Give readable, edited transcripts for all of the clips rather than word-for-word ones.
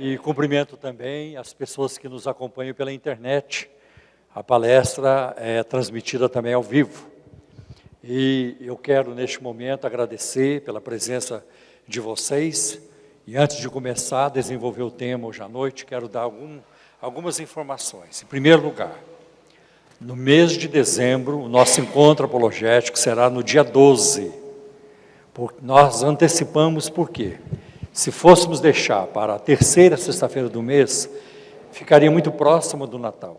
E cumprimento também as pessoas que nos acompanham pela internet. A palestra é transmitida também ao vivo. E eu quero, neste momento, agradecer pela presença de vocês. E antes de começar a desenvolver o tema hoje à noite, quero dar algumas informações. Em primeiro lugar, no mês de dezembro, o nosso encontro apologético será no dia 12. Nós antecipamos por quê? Se fôssemos deixar para a terceira sexta-feira do mês, ficaria muito próximo do Natal.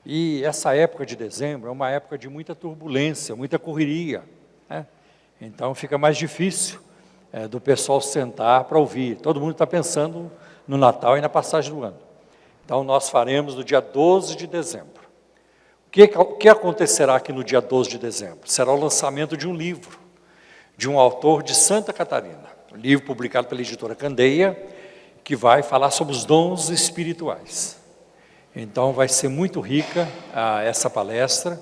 E essa época de dezembro é uma época de muita turbulência, muita correria, né? Então fica mais difícil do pessoal sentar para ouvir. Todo mundo está pensando no Natal e na passagem do ano. Então nós faremos no dia 12 de dezembro. O que acontecerá aqui no dia 12 de dezembro? Será o lançamento de um livro, de um autor de Santa Catarina. Um livro publicado pela editora Candeia, que vai falar sobre os dons espirituais. Então vai ser muito rica essa palestra.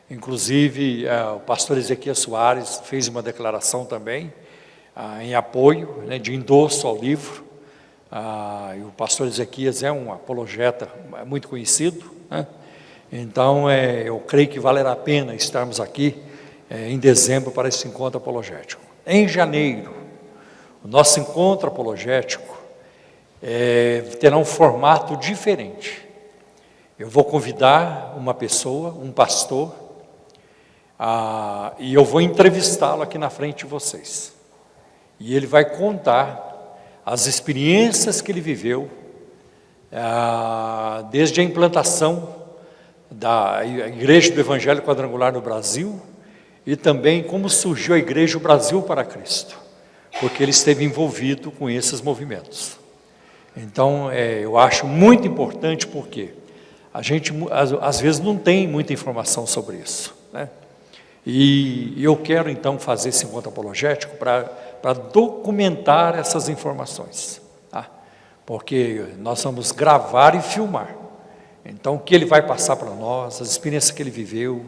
Inclusive o pastor Ezequias Soares fez uma declaração também, em apoio, né, de endosso ao livro. E o pastor Ezequias é um apologeta muito conhecido, né? Então eu creio que valerá a pena estarmos aqui em dezembro para esse encontro apologético. Em janeiro, o nosso encontro apologético terá um formato diferente. Eu vou convidar uma pessoa, um pastor, e eu vou entrevistá-lo aqui na frente de vocês. E ele vai contar as experiências que ele viveu, desde a implantação da Igreja do Evangelho Quadrangular no Brasil, e também como surgiu a Igreja Brasil para Cristo, porque ele esteve envolvido com esses movimentos. Então, eu acho muito importante, porque a gente, às vezes, não tem muita informação sobre isso, né? E eu quero, então, fazer esse encontro apologético para documentar essas informações, tá? Porque nós vamos gravar e filmar. Então, o que ele vai passar para nós, as experiências que ele viveu,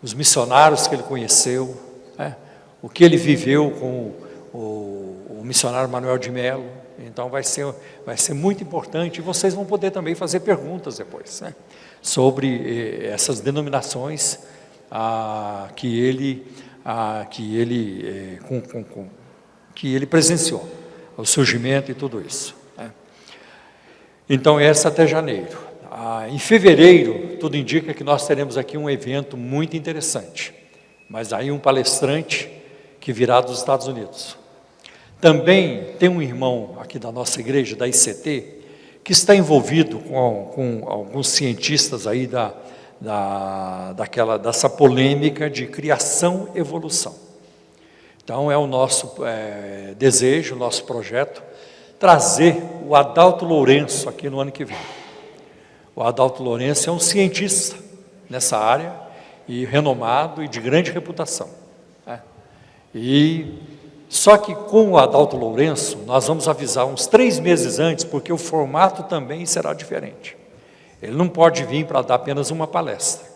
os missionários que ele conheceu, né? O que ele viveu com o missionário Manuel de Melo. Então vai ser muito importante, e vocês vão poder também fazer perguntas depois, né, sobre essas denominações que ele presenciou, o surgimento e tudo isso, né? Então essa até janeiro. Em fevereiro, tudo indica que nós teremos aqui um evento muito interessante, mas aí um palestrante que virá dos Estados Unidos. Também tem um irmão aqui da nossa igreja, da ICT, que está envolvido com alguns cientistas aí dessa polêmica de criação e evolução. Então é o nosso desejo, o nosso projeto, trazer o Adalto Lourenço aqui no ano que vem. O Adalto Lourenço é um cientista nessa área, e renomado e de grande reputação, né? Só que com o Adalto Lourenço, nós vamos avisar uns 3 meses antes, porque o formato também será diferente. Ele não pode vir para dar apenas uma palestra.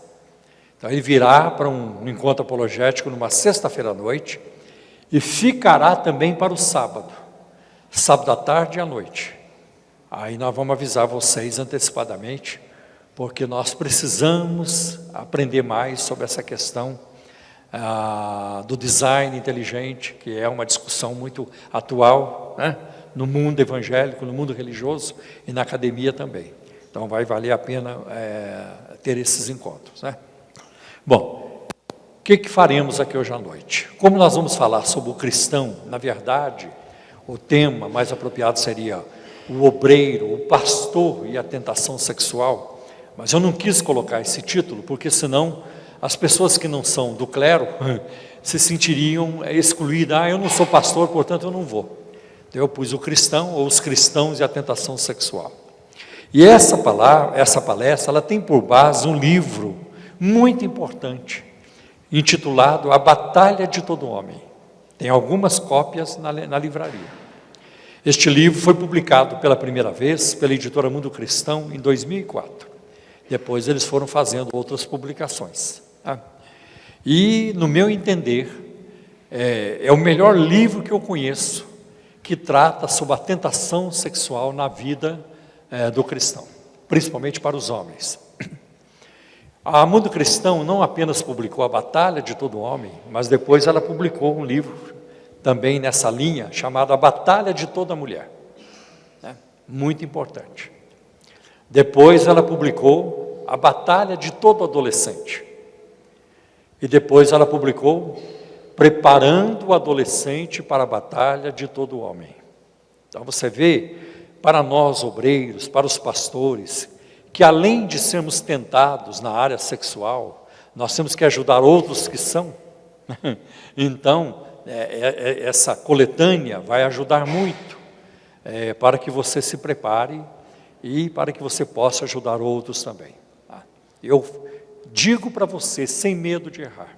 Então ele virá para um encontro apologético numa sexta-feira à noite, e ficará também para o sábado à tarde e à noite. Aí nós vamos avisar vocês antecipadamente, porque nós precisamos aprender mais sobre essa questão do design inteligente, que é uma discussão muito atual, né, no mundo evangélico, no mundo religioso e na academia também. Então vai valer a pena ter esses encontros, né? Bom, o que faremos aqui hoje à noite? Como nós vamos falar sobre o cristão, na verdade, o tema mais apropriado seria o obreiro, o pastor e a tentação sexual, mas eu não quis colocar esse título, porque senão as pessoas que não são do clero se sentiriam excluídas. Eu não sou pastor, portanto eu não vou. Então eu pus o cristão, ou os cristãos e a tentação sexual. E essa palestra, ela tem por base um livro muito importante, intitulado A Batalha de Todo Homem. Tem algumas cópias na livraria. Este livro foi publicado pela primeira vez pela editora Mundo Cristão em 2004. Depois eles foram fazendo outras publicações, tá? E, no meu entender, é o melhor livro que eu conheço, que trata sobre a tentação sexual na vida do cristão, principalmente para os homens. A Mundo Cristão não apenas publicou A Batalha de Todo Homem, mas depois ela publicou um livro também nessa linha, chamado A Batalha de Toda Mulher. Muito importante. Depois ela publicou A Batalha de Todo Adolescente. E depois ela publicou Preparando o Adolescente para a Batalha de Todo Homem. Então você vê, para nós obreiros, para os pastores, que além de sermos tentados na área sexual, nós temos que ajudar outros que são. Então, essa coletânea vai ajudar muito para que você se prepare e para que você possa ajudar outros também. Eu digo para você, sem medo de errar,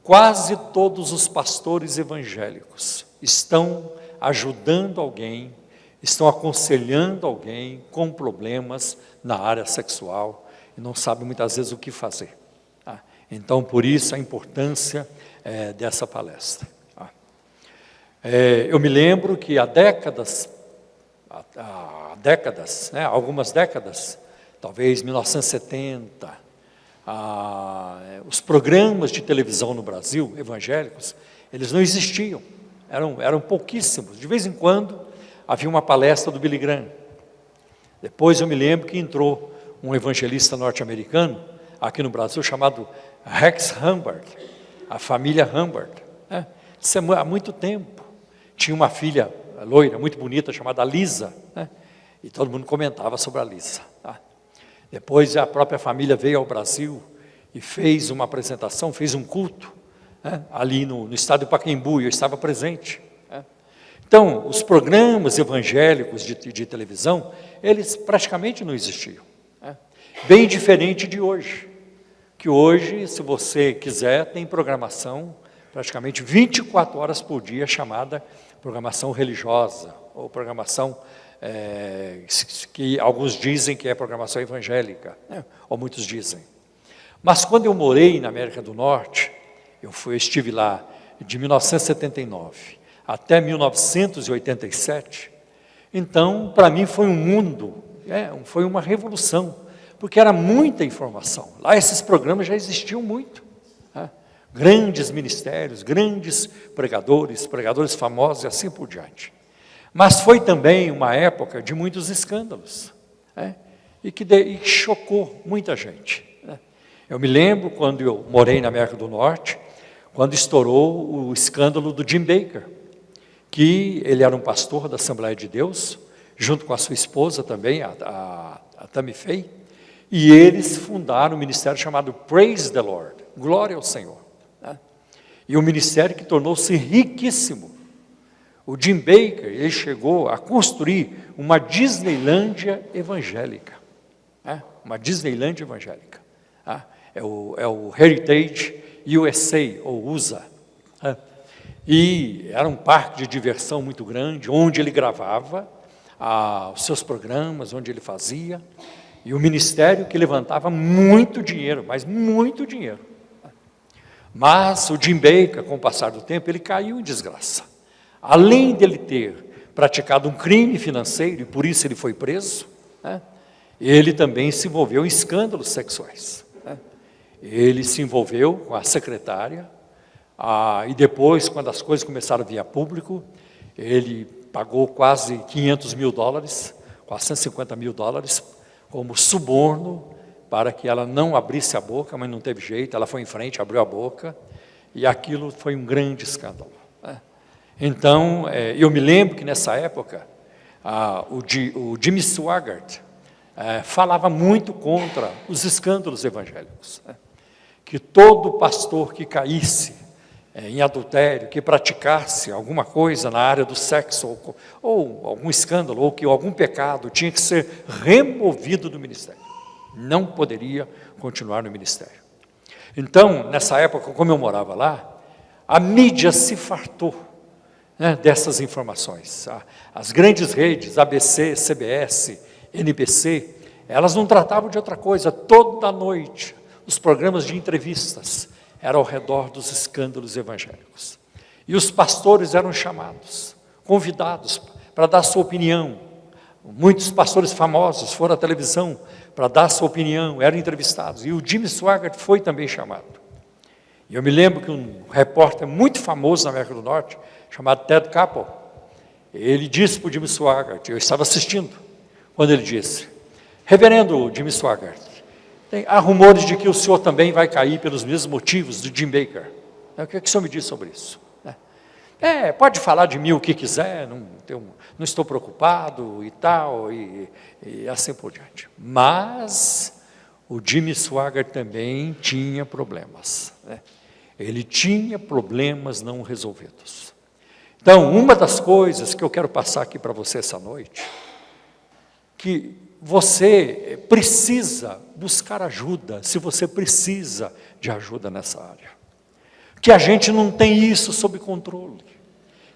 quase todos os pastores evangélicos estão ajudando alguém, estão aconselhando alguém com problemas na área sexual e não sabem muitas vezes o que fazer. Então, por isso a importância dessa palestra. Eu me lembro que há décadas, algumas décadas, talvez 1970, os programas de televisão no Brasil, evangélicos, eles não existiam, eram pouquíssimos. De vez em quando havia uma palestra do Billy Graham. Depois eu me lembro que entrou um evangelista norte-americano aqui no Brasil chamado Rex Humbard, a família Humbard. Isso é há muito tempo. Tinha uma filha loira, muito bonita, chamada Lisa, e todo mundo comentava sobre a Lisa. Depois a própria família veio ao Brasil e fez uma apresentação, fez um culto, ali no estádio Pacaembu, e eu estava presente. Então, os programas evangélicos de televisão, eles praticamente não existiam. Bem diferente de hoje, que hoje, se você quiser, tem programação praticamente 24 horas por dia, chamada programação religiosa, ou programação que alguns dizem que é programação evangélica, ou muitos dizem. Mas quando eu morei na América do Norte, eu estive lá de 1979 até 1987, então, para mim foi um mundo, foi uma revolução, porque era muita informação. Lá esses programas já existiam muito. Grandes ministérios, grandes pregadores famosos e assim por diante. Mas foi também uma época de muitos escândalos, e que chocou muita gente. Eu me lembro quando eu morei na América do Norte, quando estourou o escândalo do Jim Bakker, que ele era um pastor da Assembleia de Deus, junto com a sua esposa também, a Tammy Faye, e eles fundaram um ministério chamado Praise the Lord, Glória ao Senhor. E um ministério que tornou-se riquíssimo. O Jim Bakker, ele chegou a construir uma Disneylândia evangélica. Uma Disneylândia evangélica. É o Heritage USA, ou USA. E era um parque de diversão muito grande, onde ele gravava os seus programas, onde ele fazia. E o ministério que levantava muito dinheiro, mas muito dinheiro. Mas o Jim Bakker, com o passar do tempo, ele caiu em desgraça. Além dele ter praticado um crime financeiro, e por isso ele foi preso, ele também se envolveu em escândalos sexuais. Ele se envolveu com a secretária, e depois, quando as coisas começaram a vir a público, ele pagou quase $500 mil, $450 mil, como suborno, para que ela não abrisse a boca, mas não teve jeito, ela foi em frente, abriu a boca, e aquilo foi um grande escândalo. Então, eu me lembro que nessa época, o Jimmy Swaggart falava muito contra os escândalos evangélicos, que todo pastor que caísse em adultério, que praticasse alguma coisa na área do sexo, ou algum escândalo, ou que algum pecado, tinha que ser removido do ministério. Não poderia continuar no ministério. Então, nessa época, como eu morava lá, a mídia se fartou dessas informações. As grandes redes, ABC, CBS, NBC, elas não tratavam de outra coisa. Toda noite, os programas de entrevistas eram ao redor dos escândalos evangélicos. E os pastores eram chamados. convidados para dar sua opinião. Muitos pastores famosos foram à televisão para dar sua opinião, eram entrevistados. E o Jimmy Swaggart foi também chamado. E eu me lembro que um repórter muito famoso na América do Norte, chamado Ted Koppel, ele disse para o Jimmy Swaggart, eu estava assistindo, quando ele disse: reverendo Jimmy Swaggart, há rumores de que o senhor também vai cair pelos mesmos motivos do Jim Bakker. O que o senhor me diz sobre isso? Pode falar de mim o que quiser, não estou preocupado e tal, e assim por diante. Mas o Jimmy Swaggart também tinha problemas. Ele tinha problemas não resolvidos. Então, uma das coisas que eu quero passar aqui para você essa noite, que você precisa buscar ajuda, se você precisa de ajuda nessa área. Que a gente não tem isso sob controle.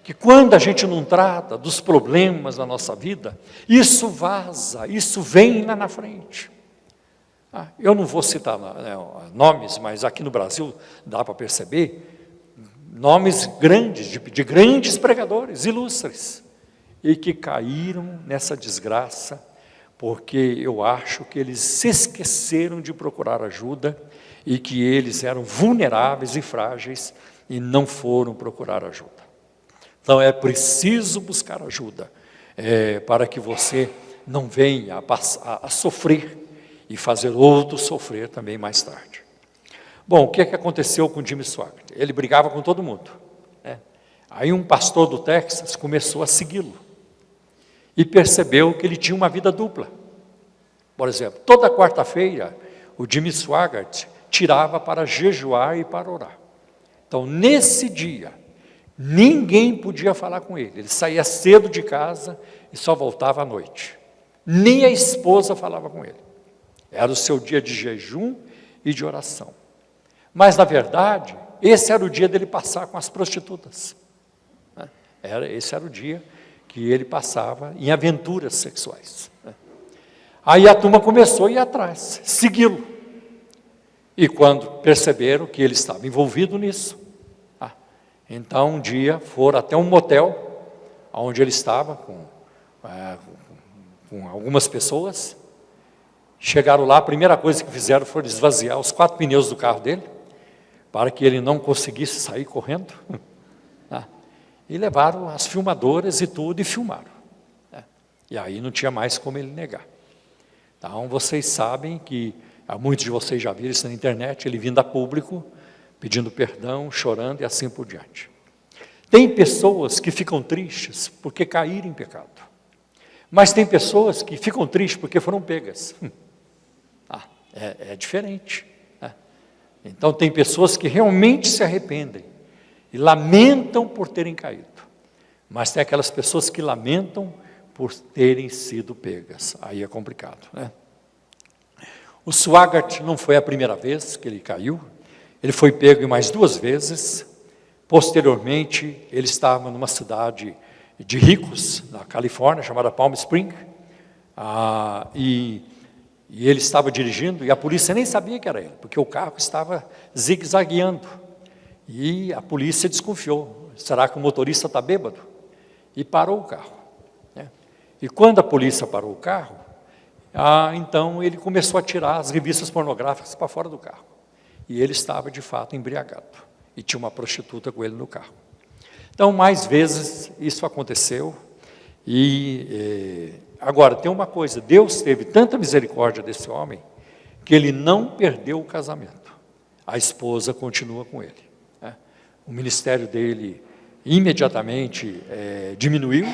Que quando a gente não trata dos problemas da nossa vida, isso vaza, isso vem lá na frente. Eu não vou citar nomes, mas aqui no Brasil dá para perceber nomes grandes, de grandes pregadores, ilustres, e que caíram nessa desgraça, porque eu acho que eles se esqueceram de procurar ajuda, e que eles eram vulneráveis e frágeis, e não foram procurar ajuda. Então é preciso buscar ajuda, para que você não venha a sofrer, e fazer outros sofrer também mais tarde. Bom, o que aconteceu com Jimmy Swaggart? Ele brigava com todo mundo. Aí um pastor do Texas começou a segui-lo, e percebeu que ele tinha uma vida dupla. Por exemplo, toda quarta-feira, o Jimmy Swaggart tirava para jejuar e para orar. Então, nesse dia, ninguém podia falar com ele. Ele saía cedo de casa e só voltava à noite. Nem a esposa falava com ele. Era o seu dia de jejum e de oração. Mas, na verdade, esse era o dia dele passar com as prostitutas. Esse era o dia que ele passava em aventuras sexuais. Aí a turma começou a ir atrás, segui-lo. E quando perceberam que ele estava envolvido nisso, então um dia foram até um motel, onde ele estava com algumas pessoas. Chegaram lá, a primeira coisa que fizeram foi esvaziar os 4 pneus do carro dele, para que ele não conseguisse sair correndo. E levaram as filmadoras e tudo, e filmaram. E aí não tinha mais como ele negar. Então, vocês sabem que, muitos de vocês já viram isso na internet, ele vindo a público, pedindo perdão, chorando e assim por diante. Tem pessoas que ficam tristes porque caíram em pecado. Mas tem pessoas que ficam tristes porque foram pegas. É diferente. Então, tem pessoas que realmente se arrependem e lamentam por terem caído. Mas tem aquelas pessoas que lamentam por terem sido pegas. Aí é complicado, O Swaggart não foi a primeira vez que ele caiu. Ele foi pego em mais 2 vezes. Posteriormente, ele estava numa cidade de ricos, na Califórnia, chamada Palm Springs. E ele estava dirigindo, e a polícia nem sabia que era ele, porque o carro estava zigue-zagueando. E a polícia desconfiou. Será que o motorista está bêbado? E parou o carro. E quando a polícia parou o carro, então ele começou a tirar as revistas pornográficas para fora do carro. E ele estava, de fato, embriagado. E tinha uma prostituta com ele no carro. Então, mais vezes isso aconteceu. E agora, tem uma coisa, Deus teve tanta misericórdia desse homem, que ele não perdeu o casamento. A esposa continua com ele. O ministério dele imediatamente diminuiu,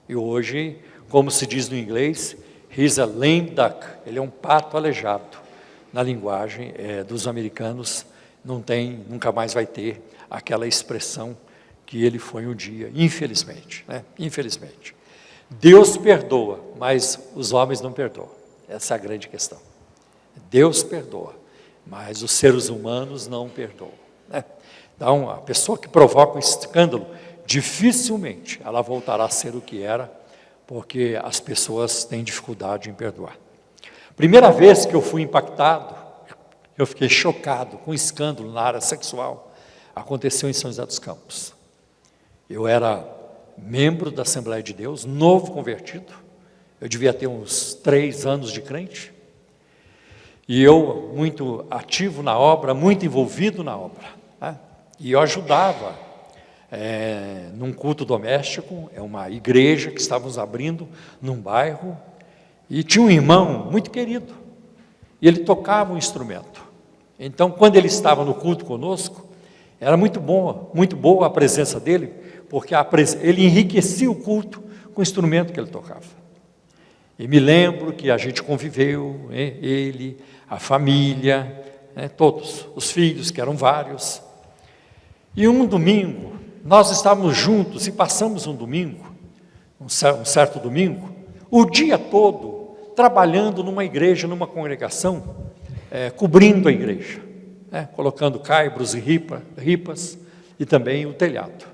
e hoje, como se diz no inglês, he's a lame duck, ele é um pato aleijado. Na linguagem dos americanos, nunca mais vai ter aquela expressão que ele foi um dia, infelizmente. Infelizmente. Deus perdoa, mas os homens não perdoam. Essa é a grande questão. Deus perdoa, mas os seres humanos não perdoam. Então, a pessoa que provoca um escândalo, dificilmente ela voltará a ser o que era, porque as pessoas têm dificuldade em perdoar. Primeira vez que eu fui impactado, eu fiquei chocado com um escândalo na área sexual, aconteceu em São José dos Campos. Eu era membro da Assembleia de Deus, novo convertido. Eu devia ter uns 3 anos de crente. E eu, muito ativo na obra, muito envolvido na obra, né? E eu ajudava num culto doméstico, uma igreja que estávamos abrindo num bairro, e tinha um irmão muito querido, e ele tocava um instrumento. Então, quando ele estava no culto conosco, era muito boa a presença dele, porque ele enriquecia o culto com o instrumento que ele tocava. E me lembro que a gente conviveu, ele, a família, todos, os filhos, que eram vários. E um domingo, nós estávamos juntos e passamos um domingo, um certo domingo, o dia todo trabalhando numa igreja, numa congregação, cobrindo a igreja, colocando caibros e ripas e também o telhado.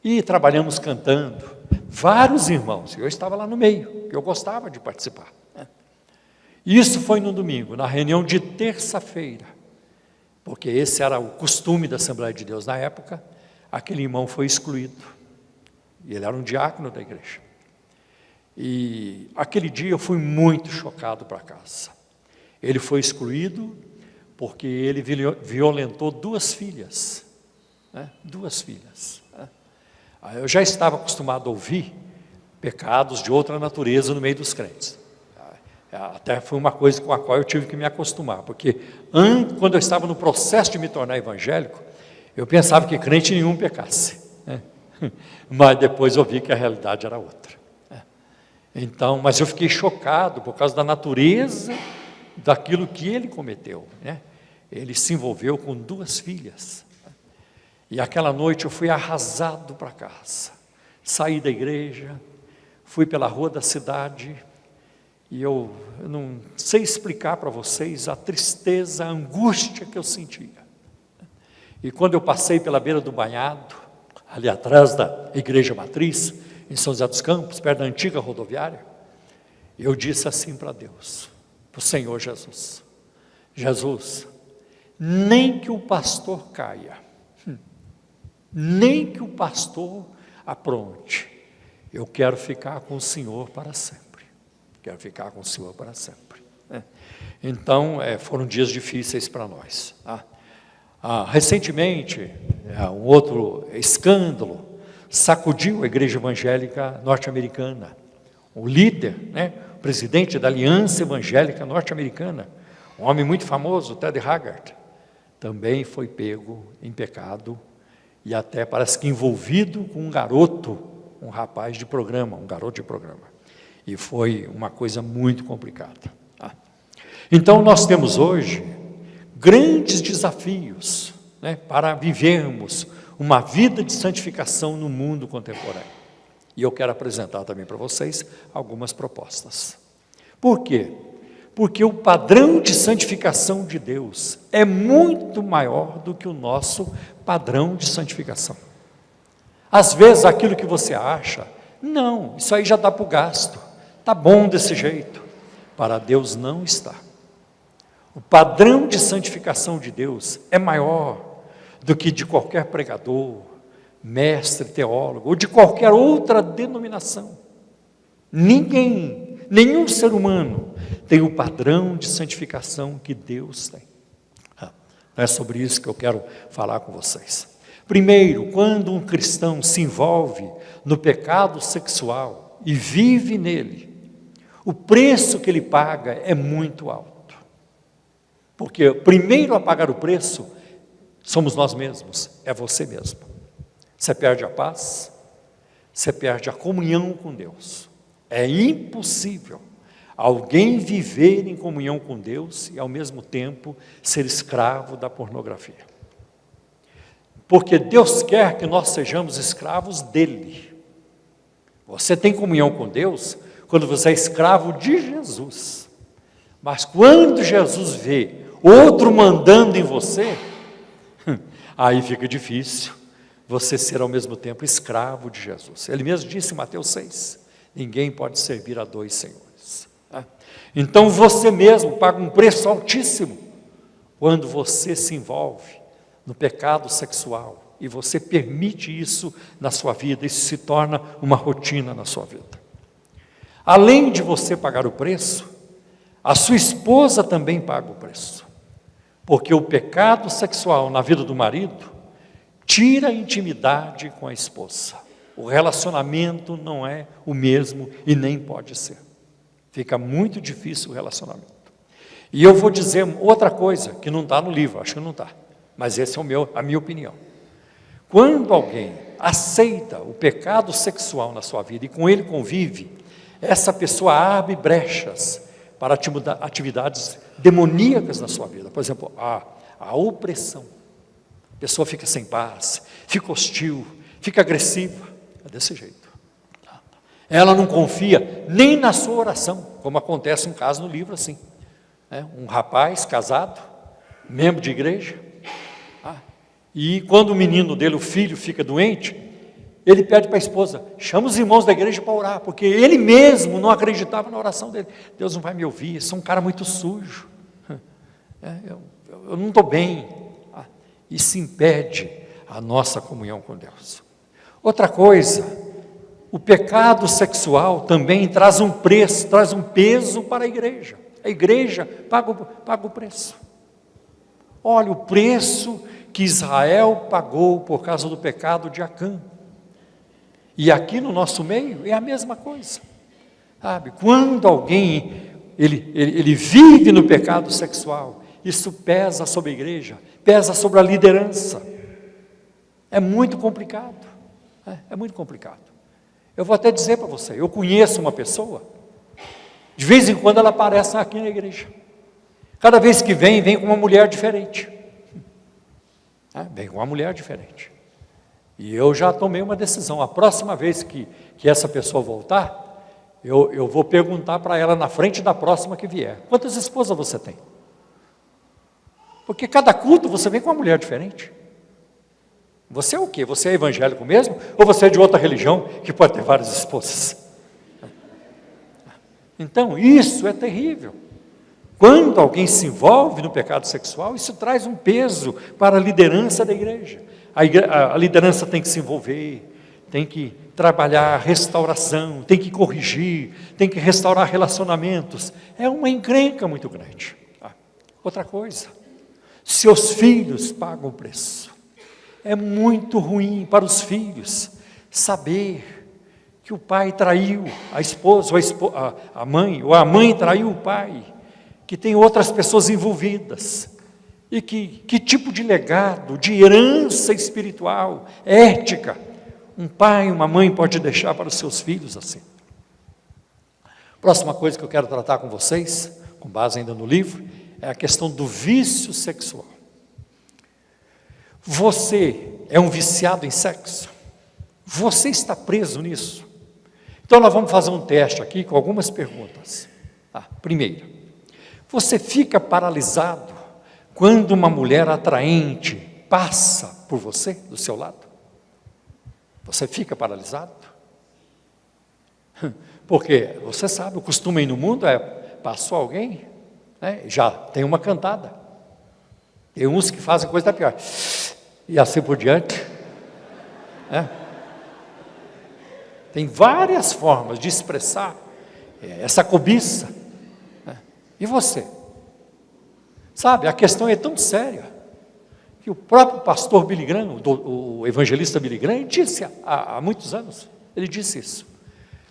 E trabalhamos cantando, vários irmãos, eu estava lá no meio, eu gostava de participar. Isso foi no domingo, na reunião de terça-feira, porque esse era o costume da Assembleia de Deus na época. Aquele irmão foi excluído, e ele era um diácono da igreja. E aquele dia eu fui muito chocado para casa. Ele foi excluído porque ele violentou 2 filhas, 2 filhas. Eu já estava acostumado a ouvir pecados de outra natureza no meio dos crentes. Até foi uma coisa com a qual eu tive que me acostumar, porque quando eu estava no processo de me tornar evangélico, eu pensava que crente nenhum pecasse, mas depois eu vi que a realidade era outra. Então, mas eu fiquei chocado por causa da natureza daquilo que ele cometeu, Ele se envolveu com 2 filhas. E aquela noite eu fui arrasado para casa. Saí da igreja, fui pela rua da cidade, e eu não sei explicar para vocês a tristeza, a angústia que eu sentia. E quando eu passei pela beira do banhado, ali atrás da igreja matriz, em São José dos Campos, perto da antiga rodoviária, eu disse assim para Deus, para o Senhor Jesus: Jesus, nem que o pastor caia, nem que o pastor apronte, eu quero ficar com o Senhor para sempre. Quero ficar com o Senhor para sempre. Então, foram dias difíceis para nós. Recentemente, um outro escândalo sacudiu a igreja evangélica norte-americana. O líder, o presidente da Aliança Evangélica Norte-Americana, um homem muito famoso, Ted Haggard, também foi pego em pecado, e até parece que envolvido com um garoto, um rapaz de programa, um garoto de programa. E foi uma coisa muito complicada. Então, nós temos hoje grandes desafios, para vivermos uma vida de santificação no mundo contemporâneo. E eu quero apresentar também para vocês algumas propostas. Por quê? Porque o padrão de santificação de Deus é muito maior do que o nosso padrão de santificação. Às vezes aquilo que você acha, não, isso aí já dá para o gasto, está bom desse jeito. Para Deus não está. O padrão de santificação de Deus é maior do que de qualquer pregador, mestre, teólogo, ou de qualquer outra denominação. Nenhum ser humano tem o padrão de santificação que Deus tem. É sobre isso que eu quero falar com vocês. Primeiro, quando um cristão se envolve no pecado sexual e vive nele, o preço que ele paga é muito alto. Porque o primeiro a pagar o preço somos nós mesmos, é você mesmo. Você perde a paz, você perde a comunhão com Deus. É impossível alguém viver em comunhão com Deus e ao mesmo tempo ser escravo da pornografia. Porque Deus quer que nós sejamos escravos dele. Você tem comunhão com Deus quando você é escravo de Jesus. Mas quando Jesus vê outro mandando em você, aí fica difícil você ser ao mesmo tempo escravo de Jesus. Ele mesmo disse em Mateus 6, ninguém pode servir a 2 senhores. Então você mesmo paga um preço altíssimo quando você se envolve no pecado sexual e você permite isso na sua vida, isso se torna uma rotina na sua vida. Além de você pagar o preço, a sua esposa também paga o preço, porque o pecado sexual na vida do marido tira a intimidade com a esposa. O relacionamento não é o mesmo e nem pode ser. Fica muito difícil o relacionamento. E eu vou dizer outra coisa que não está no livro, acho que não está, mas essa é a minha opinião. Quando alguém aceita o pecado sexual na sua vida e com ele convive, essa pessoa abre brechas para atividades demoníacas na sua vida. Por exemplo, a opressão. A pessoa fica sem paz, fica hostil, fica agressiva. É desse jeito. Ela não confia nem na sua oração, como acontece um caso no livro assim. Um rapaz casado, membro de igreja, e quando o menino dele, o filho, fica doente, ele pede para a esposa, chama os irmãos da igreja para orar, porque ele mesmo não acreditava na oração dele. Deus não vai me ouvir, eu sou um cara muito sujo, eu não estou bem. Isso impede a nossa comunhão com Deus. Outra coisa, o pecado sexual também traz um preço, traz um peso para a igreja. A igreja paga o preço. Olha o preço que Israel pagou por causa do pecado de Acã. E aqui no nosso meio é a mesma coisa. Sabe? Quando alguém ele vive no pecado sexual, isso pesa sobre a igreja, pesa sobre a liderança. É muito complicado. É muito complicado. Eu vou até dizer para você, eu conheço uma pessoa, de vez em quando ela aparece aqui na igreja. Cada vez que vem com uma mulher diferente. Vem com uma mulher diferente. E eu já tomei uma decisão. A próxima vez que essa pessoa voltar, eu vou perguntar para ela na frente da próxima que vier: quantas esposas você tem? Porque cada culto você vem com uma mulher diferente. Você é o quê? Você é evangélico mesmo? Ou você é de outra religião que pode ter várias esposas? Então, isso é terrível. Quando alguém se envolve no pecado sexual, isso traz um peso para a liderança da igreja. A liderança tem que se envolver, tem que trabalhar restauração, tem que corrigir, tem que restaurar relacionamentos. É uma encrenca muito grande. Outra coisa, seus filhos pagam o preço. É muito ruim para os filhos saber que o pai traiu a esposa, ou a mãe, ou a mãe traiu o pai, que tem outras pessoas envolvidas, e que tipo de legado, de herança espiritual, ética, um pai e uma mãe pode deixar para os seus filhos assim. Próxima coisa que eu quero tratar com vocês, com base ainda no livro, é a questão do vício sexual. Você é um viciado em sexo? Você está preso nisso? Então nós vamos fazer um teste aqui com algumas perguntas. Primeiro, você fica paralisado quando uma mulher atraente passa por você, do seu lado? Você fica paralisado? Porque, você sabe, o costume aí no mundo é, passou alguém, já tem uma cantada. Tem uns que fazem coisa pior. E assim por diante. Tem várias formas de expressar essa cobiça. E você? Sabe, a questão é tão séria, que o próprio pastor Billy Graham, o evangelista Billy Graham, disse há muitos anos, ele disse isso: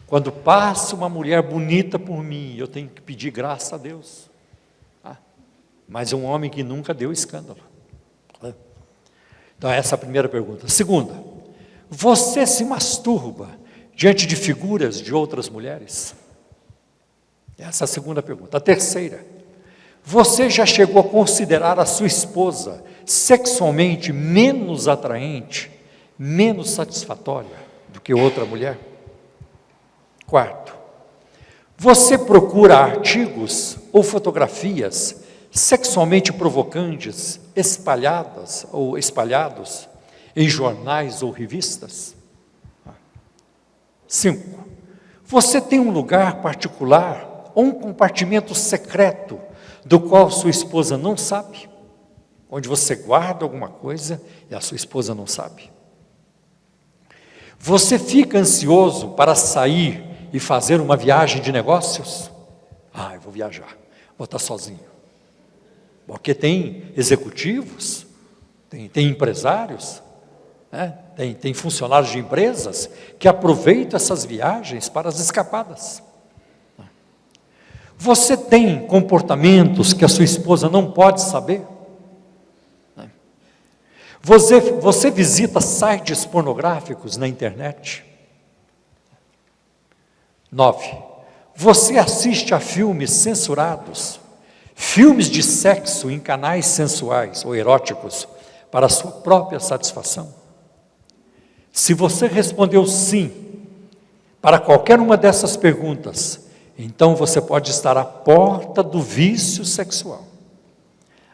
quando passa uma mulher bonita por mim, eu tenho que pedir graça a Deus. Mas é um homem que nunca deu escândalo. Então essa é a primeira pergunta. Segunda, você se masturba diante de figuras de outras mulheres? Essa é a segunda pergunta. A terceira, você já chegou a considerar a sua esposa sexualmente menos atraente, menos satisfatória do que outra mulher? Quarto, você procura artigos ou fotografias sexualmente provocantes espalhados em jornais ou revistas? 5, você tem um lugar particular ou um compartimento secreto do qual sua esposa não sabe? onde você guarda alguma coisa e a sua esposa não sabe. Você fica ansioso para sair e fazer uma viagem de negócios? Eu vou viajar, vou estar sozinho. Porque tem executivos, tem empresários, né? Tem funcionários de empresas que aproveitam essas viagens para as escapadas. Você tem comportamentos que a sua esposa não pode saber? Você visita sites pornográficos na internet? 9. Você assiste a filmes censurados, filmes de sexo em canais sensuais ou eróticos para a sua própria satisfação? Se você respondeu sim para qualquer uma dessas perguntas, então você pode estar à porta do vício sexual.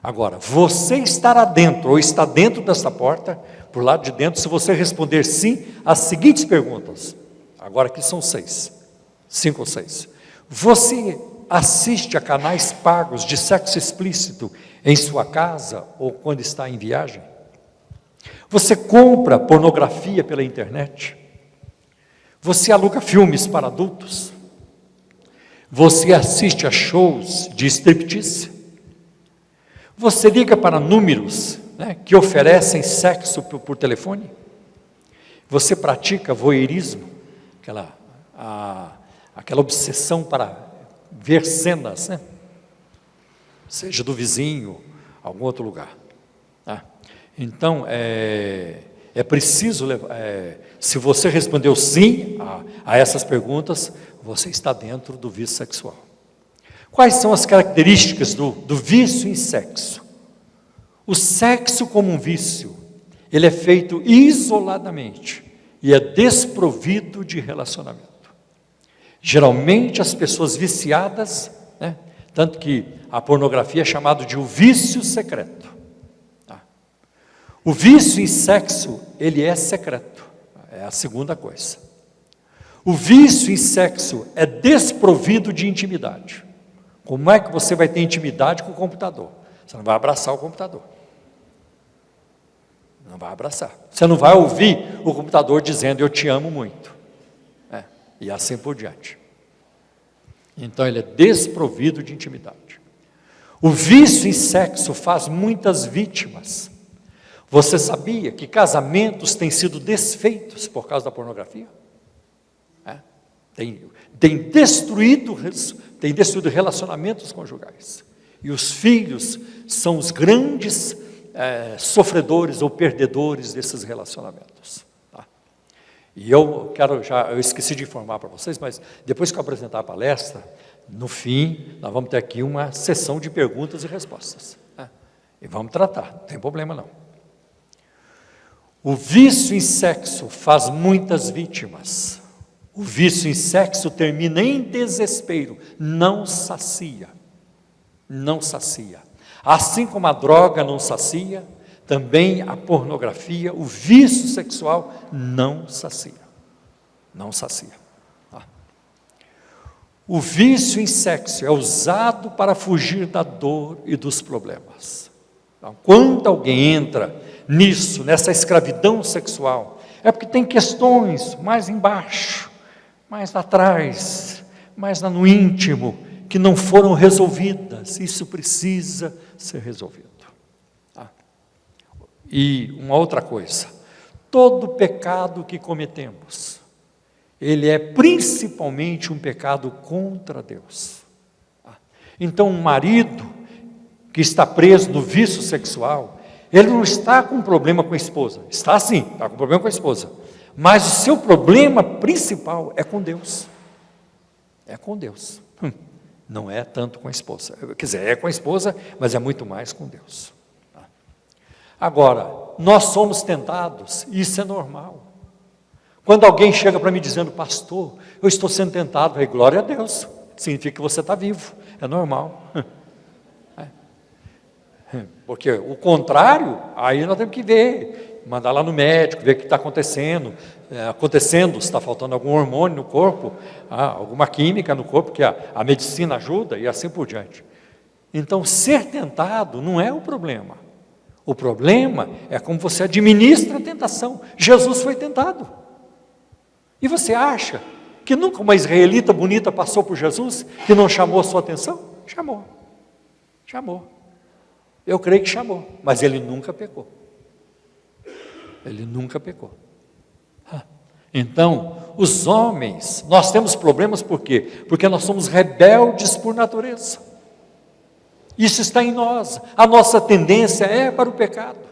Agora, você estará dentro ou está dentro dessa porta, por lado de dentro, se você responder sim às seguintes perguntas. Agora aqui são 6, 5 ou 6. Você assiste a canais pagos de sexo explícito em sua casa ou quando está em viagem? Você compra pornografia pela internet? Você aluga filmes para adultos? Você assiste a shows de striptease? Você liga para números, né, que oferecem sexo por telefone? Você pratica voyeurismo, aquela obsessão para ver cenas, né? Seja do vizinho, algum outro lugar. Então, é preciso, se você respondeu sim a essas perguntas, você está dentro do vício sexual. Quais são as características do vício em sexo? O sexo como um vício, ele é feito isoladamente e é desprovido de relacionamento. Geralmente as pessoas viciadas, né, tanto que a pornografia é chamado de o vício secreto. O vício em sexo, ele é secreto, é a segunda coisa. O vício em sexo é desprovido de intimidade. Como é que você vai ter intimidade com o computador? Você não vai abraçar o computador. Não vai abraçar. Você não vai ouvir o computador dizendo, eu te amo muito. E assim por diante. Então, ele é desprovido de intimidade. O vício em sexo faz muitas vítimas. Você sabia que casamentos têm sido desfeitos por causa da pornografia? Tem destruído relacionamentos conjugais. E os filhos são os grandes sofredores ou perdedores desses relacionamentos. E eu esqueci de informar para vocês, mas depois que eu apresentar a palestra, no fim, nós vamos ter aqui uma sessão de perguntas e respostas. E vamos tratar, não tem problema não. O vício em sexo faz muitas vítimas. O vício em sexo termina em desespero, não sacia. Não sacia. Assim como a droga não sacia, também a pornografia, o vício sexual não sacia. Não sacia. O vício em sexo é usado para fugir da dor e dos problemas. Então, quando alguém entra nisso, nessa escravidão sexual, é porque tem questões mais embaixo, mais atrás, mais no íntimo, que não foram resolvidas. Isso precisa ser resolvido. E uma outra coisa, todo pecado que cometemos, ele é principalmente um pecado contra Deus. Então, um marido que está preso no vício sexual, ele não está com problema com a esposa, está sim, está com problema com a esposa, mas o seu problema principal é com Deus. É com Deus. Não é tanto com a esposa. Quer dizer, é com a esposa, mas é muito mais com Deus. Agora, nós somos tentados, e isso é normal. Quando alguém chega para mim dizendo, pastor, eu estou sendo tentado, eu falei, glória a Deus, significa que você está vivo, é normal. Porque o contrário, aí nós temos que ver, mandar lá no médico, ver o que está acontecendo, se está faltando algum hormônio no corpo, alguma química no corpo, que a medicina ajuda, e assim por diante. Então, ser tentado não é o problema. O problema é como você administra a tentação. Jesus foi tentado. E você acha que nunca uma israelita bonita passou por Jesus que não chamou a sua atenção? Chamou. Eu creio que chamou, mas ele nunca pecou. Ele nunca pecou. Então, os homens, nós temos problemas por quê? Porque nós somos rebeldes por natureza. Isso está em nós. A nossa tendência é para o pecado.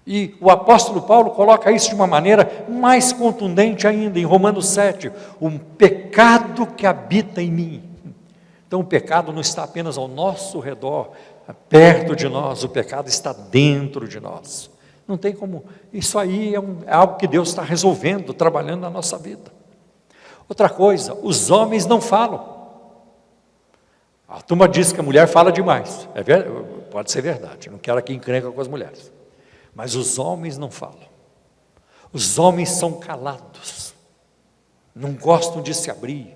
E o apóstolo Paulo coloca isso de uma maneira mais contundente ainda, em Romanos 7, um pecado que habita em mim. Então o pecado não está apenas ao nosso redor, perto de nós, o pecado está dentro de nós. Não tem como, isso aí é algo que Deus está resolvendo, trabalhando na nossa vida. Outra coisa, os homens não falam. A turma diz que a mulher fala demais, pode ser verdade, não quero aqui encrenca com as mulheres. Mas os homens não falam. Os homens são calados. Não gostam de se abrir.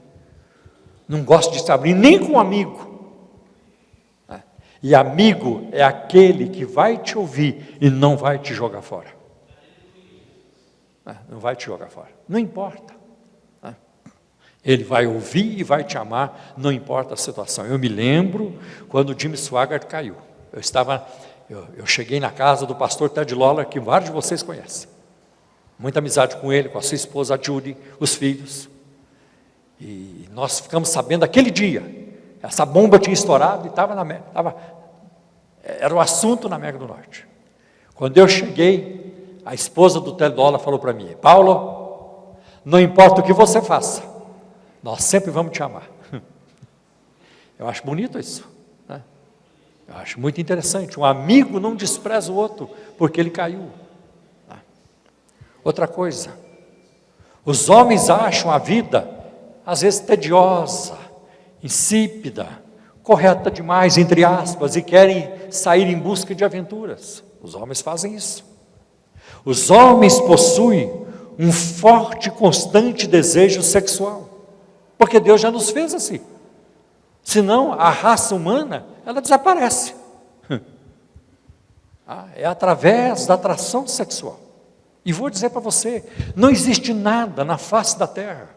Não gostam de se abrir nem com um amigo. E amigo é aquele que vai te ouvir e não vai te jogar fora. Não vai te jogar fora. Não importa. Ele vai ouvir e vai te amar, não importa a situação. Eu me lembro quando o Jimmy Swaggart caiu. Eu cheguei na casa do pastor Ted Lawler, que vários de vocês conhecem. Muita amizade com ele, com a sua esposa, a Judy, os filhos. E nós ficamos sabendo aquele dia, essa bomba tinha estourado e era o assunto na América do Norte. Quando eu cheguei, a esposa do Ted Lawler falou para mim: Paulo, não importa o que você faça, nós sempre vamos te amar. Eu acho bonito isso. Eu acho muito interessante, um amigo não despreza o outro, porque ele caiu. Outra coisa, os homens acham a vida, às vezes tediosa, insípida, correta demais, entre aspas, e querem sair em busca de aventuras. Os homens fazem isso. Os homens possuem um forte e constante desejo sexual, porque Deus já nos fez assim. Senão a raça humana, ela desaparece. É através da atração sexual. E vou dizer para você, não existe nada na face da terra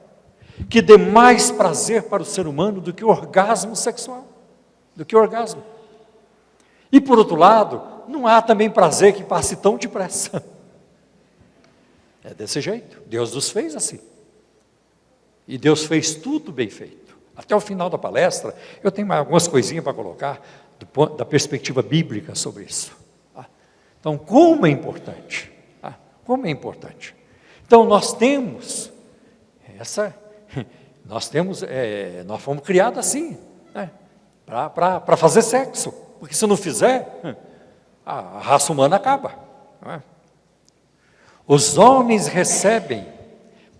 que dê mais prazer para o ser humano do que o orgasmo sexual, do que o orgasmo. E por outro lado, não há também prazer que passe tão depressa. É desse jeito, Deus nos fez assim. E Deus fez tudo bem feito. Até o final da palestra, eu tenho mais algumas coisinhas para colocar, da perspectiva bíblica sobre isso. Então, como é importante? Como é importante? Então, nós fomos criados assim, para fazer sexo, porque se não fizer, a raça humana acaba. Não é? Os homens recebem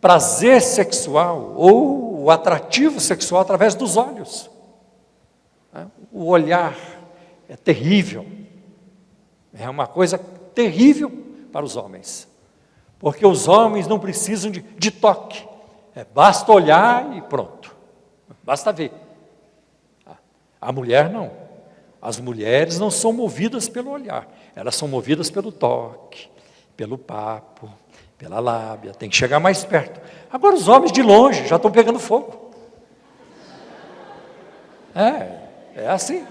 prazer sexual ou o atrativo sexual através dos olhos. O olhar é terrível, é uma coisa terrível para os homens, porque os homens não precisam de toque, basta olhar e pronto, basta ver. A mulher não, as mulheres não são movidas pelo olhar, elas são movidas pelo toque, pelo papo, pela lábia, tem que chegar mais perto. Agora os homens de longe já estão pegando fogo. É assim.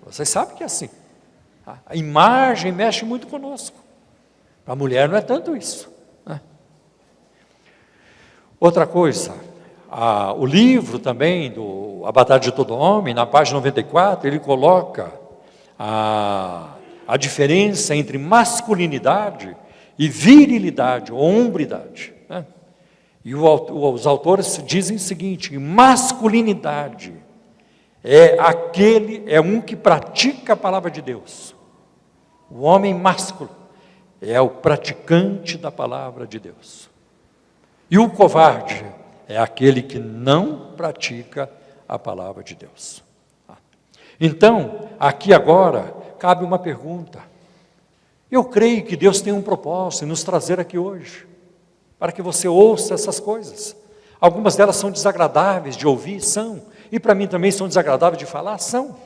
Vocês sabem que é assim. A imagem mexe muito conosco. Para a mulher não é tanto isso. Outra coisa, o livro também, A Batalha de Todo Homem, na página 94, ele coloca a diferença entre masculinidade e virilidade, ou hombridade. E os autores dizem o seguinte: masculinidade é um que pratica a palavra de Deus. O homem másculo é o praticante da palavra de Deus. E o covarde é aquele que não pratica a palavra de Deus. Então, aqui agora, cabe uma pergunta. Eu creio que Deus tem um propósito em nos trazer aqui hoje, para que você ouça essas coisas. Algumas delas são desagradáveis de ouvir, são, e para mim também são desagradáveis de falar, são.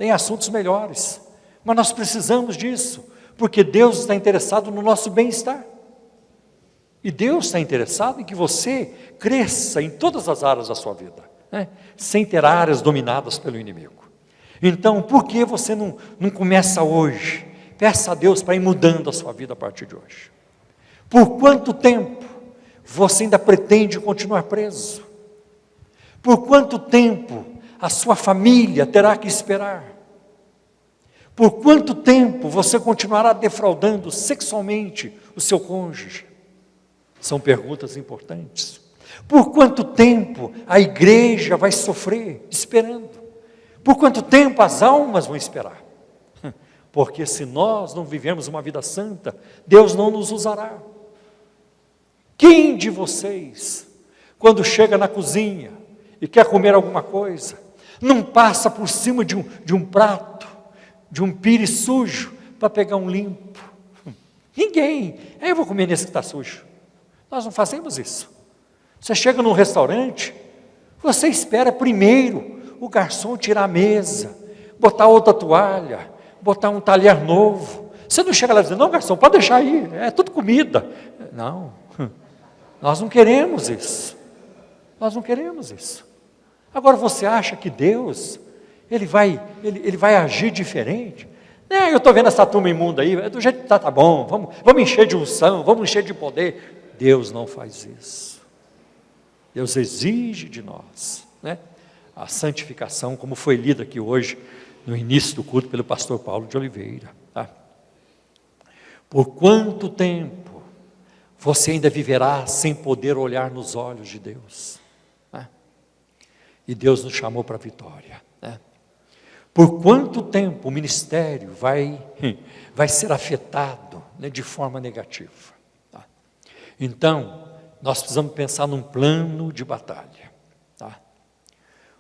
tem assuntos melhores, mas nós precisamos disso, porque Deus está interessado no nosso bem-estar. E Deus está interessado em que você cresça em todas as áreas da sua vida, né? Sem ter áreas dominadas pelo inimigo. Então, por que você não começa hoje? Peça a Deus para ir mudando a sua vida a partir de hoje. Por quanto tempo você ainda pretende continuar preso? Por quanto tempo a sua família terá que esperar? Por quanto tempo você continuará defraudando sexualmente o seu cônjuge? São perguntas importantes. Por quanto tempo a igreja vai sofrer esperando? Por quanto tempo as almas vão esperar? Porque se nós não vivemos uma vida santa, Deus não nos usará. Quem de vocês, quando chega na cozinha e quer comer alguma coisa, não passa por cima de um prato, de um pires sujo, para pegar um limpo? Ninguém. Eu vou comer nesse que está sujo. Nós não fazemos isso. Você chega num restaurante, você espera primeiro o garçom tirar a mesa, botar outra toalha, botar um talher novo. Você não chega lá dizendo, não, garçom, pode deixar aí, é tudo comida. Não, nós não queremos isso. Nós não queremos isso. Agora você acha que Deus, Ele vai agir diferente? Eu estou vendo essa turma imunda aí, do jeito que está, tá bom, vamos encher de unção, vamos encher de poder. Deus não faz isso. Deus exige de nós, né, a santificação, como foi lida aqui hoje, no início do culto, pelo pastor Paulo de Oliveira. Tá? Por quanto tempo você ainda viverá sem poder olhar nos olhos de Deus? Né? E Deus nos chamou para a vitória. Né? Por quanto tempo o ministério vai ser afetado, né, de forma negativa? Tá? Então, nós precisamos pensar num plano de batalha. Tá?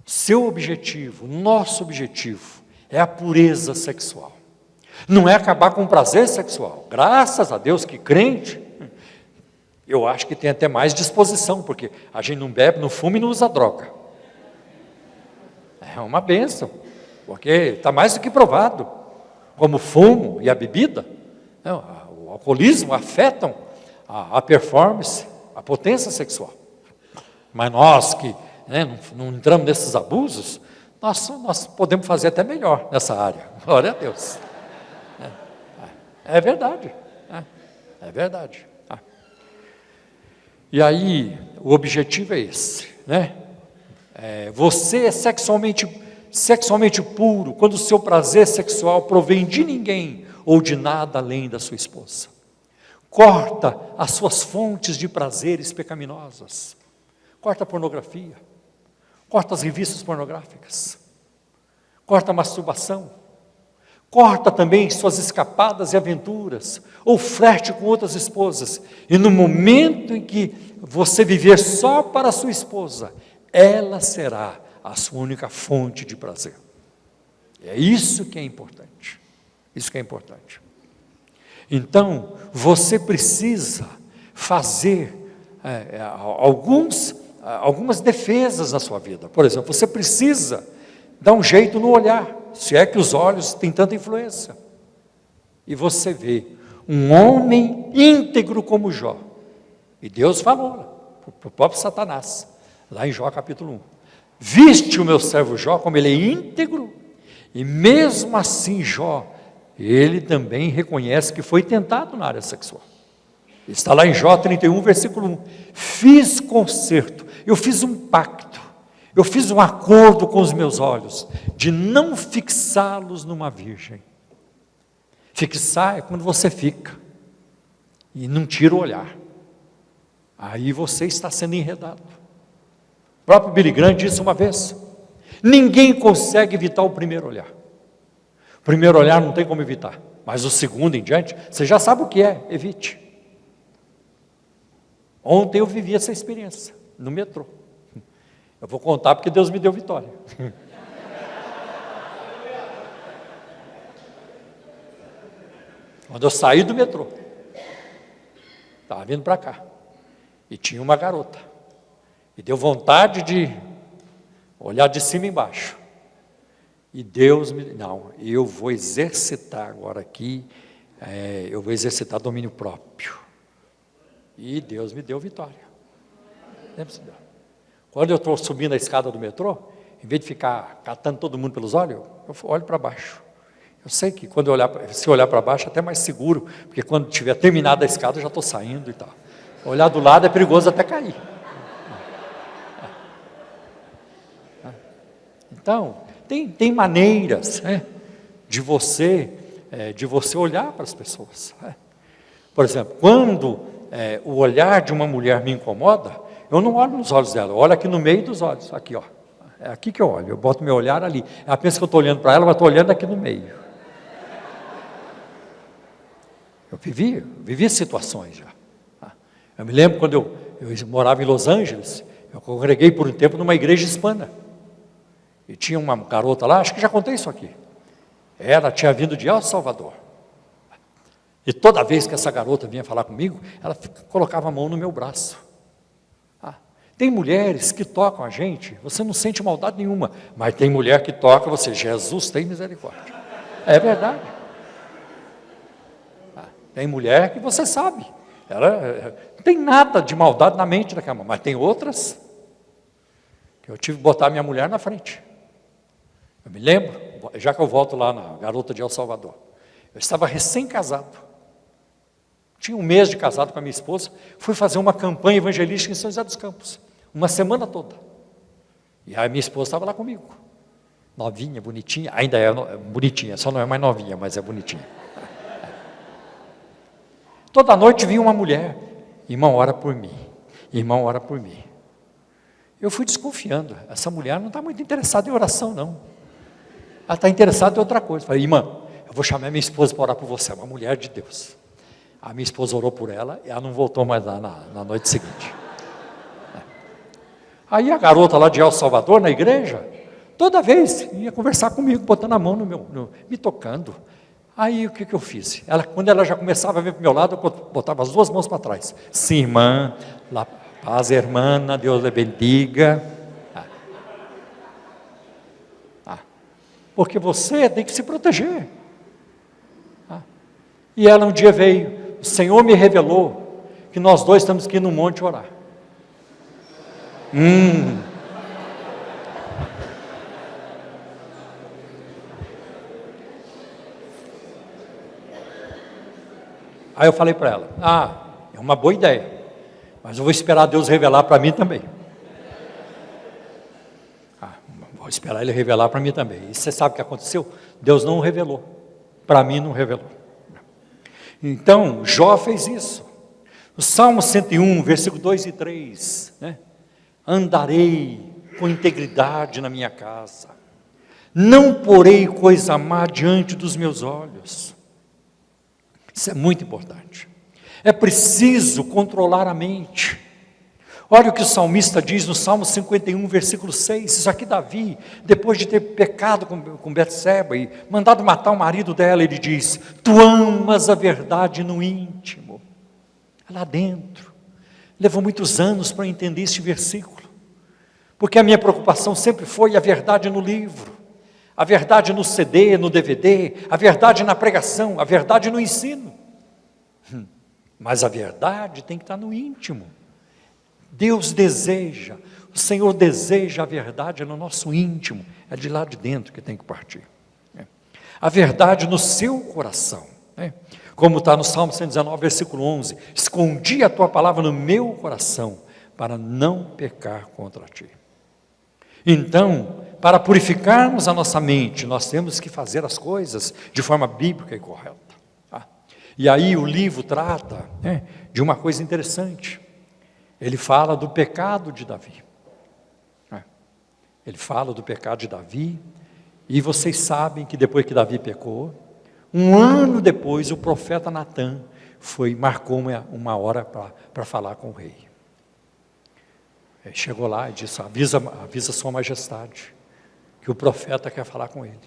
Seu objetivo, nosso objetivo, é a pureza sexual. Não é acabar com o prazer sexual. Graças a Deus que crente, eu acho que tem até mais disposição, porque a gente não bebe, não fuma e não usa droga. É uma bênção, porque está mais do que provado. Como o fumo e a bebida, né, o alcoolismo afetam a performance, a potência sexual. Mas nós que, né, não entramos nesses abusos, nós podemos fazer até melhor nessa área. Glória a Deus. É verdade. É verdade. E aí, o objetivo é esse, né? Você é sexualmente puro quando o seu prazer sexual provém de ninguém ou de nada além da sua esposa. Corta as suas fontes de prazeres pecaminosas. Corta a pornografia. Corta as revistas pornográficas. Corta a masturbação. Corta também suas escapadas e aventuras, ou flerte com outras esposas. E no momento em que você viver só para a sua esposa, ela será a sua única fonte de prazer. É isso que é importante. Isso que é importante. Então, você precisa fazer algumas defesas na sua vida. Por exemplo, você precisa dar um jeito no olhar, se é que os olhos têm tanta influência. E você vê um homem íntegro como Jó. E Deus falou para o próprio Satanás, lá em Jó capítulo 1. Viste o meu servo Jó, como ele é íntegro, e mesmo assim Jó, ele também reconhece que foi tentado na área sexual. Está lá em Jó 31, versículo 1. Fiz concerto, eu fiz um pacto, eu fiz um acordo com os meus olhos, de não fixá-los numa virgem. Fixar é quando você fica, e não tira o olhar. Aí você está sendo enredado. O próprio Billy Graham disse uma vez, ninguém consegue evitar o primeiro olhar. O primeiro olhar não tem como evitar, mas o segundo em diante, você já sabe o que é, evite. Ontem eu vivi essa experiência, no metrô. Eu vou contar porque Deus me deu vitória. Quando eu saí do metrô, estava vindo para cá, e tinha uma garota, e deu vontade de olhar de cima e embaixo. E Deus me... Não, eu vou exercitar agora aqui, eu vou exercitar domínio próprio. E Deus me deu vitória. Quando eu estou subindo a escada do metrô, em vez de ficar catando todo mundo pelos olhos, eu olho para baixo. Eu sei que quando se olhar para baixo é até mais seguro, porque quando tiver terminado a escada eu já estou saindo e tal. Olhar do lado é perigoso até cair. Então, tem maneiras, né, de você olhar para as pessoas. Né? Por exemplo, quando o olhar de uma mulher me incomoda, eu não olho nos olhos dela, eu olho aqui no meio dos olhos, aqui, ó. É aqui que eu olho, eu boto meu olhar ali. Ela pensa que eu estou olhando para ela, mas estou olhando aqui no meio. Eu vivi situações já. Eu me lembro quando eu morava em Los Angeles, eu congreguei por um tempo numa igreja hispana. E tinha uma garota lá, acho que já contei isso aqui. Ela tinha vindo de El Salvador. E toda vez que essa garota vinha falar comigo, ela colocava a mão no meu braço. Tem mulheres que tocam a gente, você não sente maldade nenhuma, mas tem mulher que toca você, Jesus tem misericórdia. É verdade. Tem mulher que você sabe, ela não tem nada de maldade na mente daquela mulher, mas tem outras que eu tive que botar minha mulher na frente. Eu me lembro, já que eu volto lá na garota de El Salvador, eu estava recém-casado, tinha um mês de casado com a minha esposa, fui fazer uma campanha evangelística em São José dos Campos, uma semana toda, e aí minha esposa estava lá comigo, novinha, bonitinha, ainda é bonitinha, só não é mais novinha, mas é bonitinha. Toda noite vinha uma mulher, irmão, ora por mim, irmão, ora por mim. Eu fui desconfiando, essa mulher não está muito interessada em oração, não. Ela está interessada em outra coisa. Falei, irmã, eu vou chamar minha esposa para orar por você, é uma mulher de Deus. A minha esposa orou por ela e ela não voltou mais lá na noite seguinte. Aí a garota lá de El Salvador, na igreja, toda vez ia conversar comigo, botando a mão me tocando. Aí o que eu fiz? Quando ela já começava a vir para o meu lado, eu botava as duas mãos para trás. Sim, irmã, la paz, hermana, Deus lhe bendiga. Porque você tem que se proteger. E ela um dia veio, o Senhor me revelou que nós dois temos que ir no monte orar. Aí eu falei para ela, é uma boa ideia, mas eu vou esperar Deus revelar para mim também. Vou esperar Ele revelar para mim também. E você sabe o que aconteceu? Deus não revelou, para mim não revelou. Então, Jó fez isso. O Salmo 101, versículo 2 e 3, né? Andarei com integridade na minha casa, não porei coisa má diante dos meus olhos. Isso é muito importante. É preciso controlar a mente. Olha o que o salmista diz no Salmo 51, versículo 6. Isso aqui Davi, depois de ter pecado com Betseba e mandado matar o marido dela, ele diz, tu amas a verdade no íntimo. É lá dentro. Levou muitos anos para entender este versículo. Porque a minha preocupação sempre foi a verdade no livro. A verdade no CD, no DVD, a verdade na pregação, a verdade no ensino. Mas a verdade tem que estar no íntimo. Deus deseja, o Senhor deseja a verdade no nosso íntimo, é de lá de dentro que tem que partir. A verdade no seu coração, como está no Salmo 119, versículo 11, escondi a tua palavra no meu coração, para não pecar contra ti. Então, para purificarmos a nossa mente, nós temos que fazer as coisas de forma bíblica e correta. E aí o livro trata de uma coisa interessante. Ele fala do pecado de Davi. Ele fala do pecado de Davi, e vocês sabem que depois que Davi pecou, um ano depois o profeta Natã marcou uma hora para falar com o rei. Ele chegou lá e disse, avisa sua majestade, que o profeta quer falar com ele.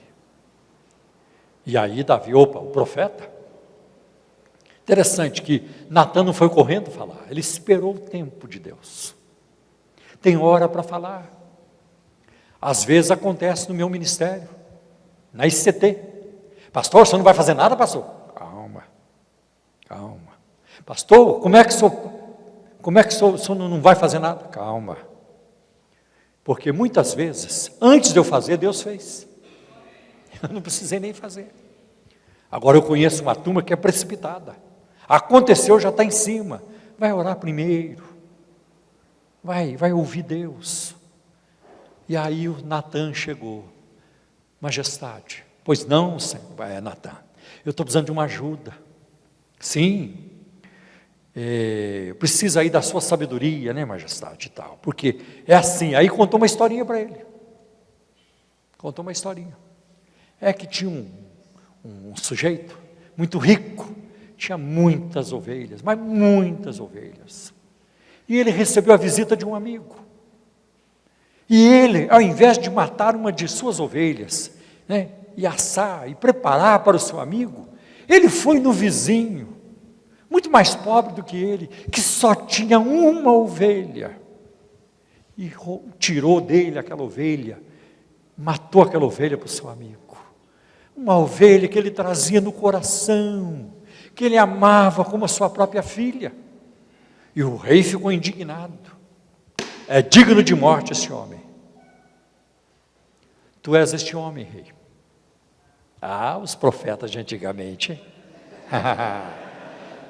E aí Davi, o profeta? Interessante que Natã não foi correndo falar, ele esperou o tempo de Deus. Tem hora para falar. Às vezes acontece no meu ministério. na ICT. Pastor, o senhor não vai fazer nada, pastor? Calma. Pastor, como é que o senhor não vai fazer nada? Calma. Porque muitas vezes, antes de eu fazer, Deus fez. Eu não precisei nem fazer. Agora eu conheço uma turma que é precipitada. Aconteceu, já está em cima. Vai orar primeiro. Vai ouvir Deus. E aí o Natan chegou. Majestade. Pois não, Senhor. Natan. Eu estou precisando de uma ajuda. Sim. Precisa aí da sua sabedoria, né, majestade, e tal. Porque é assim. Aí contou uma historinha para ele. Contou uma historinha. É que tinha um sujeito muito rico, tinha muitas ovelhas, mas muitas ovelhas. E ele recebeu a visita de um amigo. E ele, ao invés de matar uma de suas ovelhas, né, e assar e preparar para o seu amigo, ele foi no vizinho, muito mais pobre do que ele, que só tinha uma ovelha, e tirou dele aquela ovelha, matou aquela ovelha para o seu amigo. Uma ovelha que ele trazia no coração, que ele amava como a sua própria filha. E o rei ficou indignado. É digno de morte esse homem. Tu és este homem, rei. Os profetas de antigamente, hein?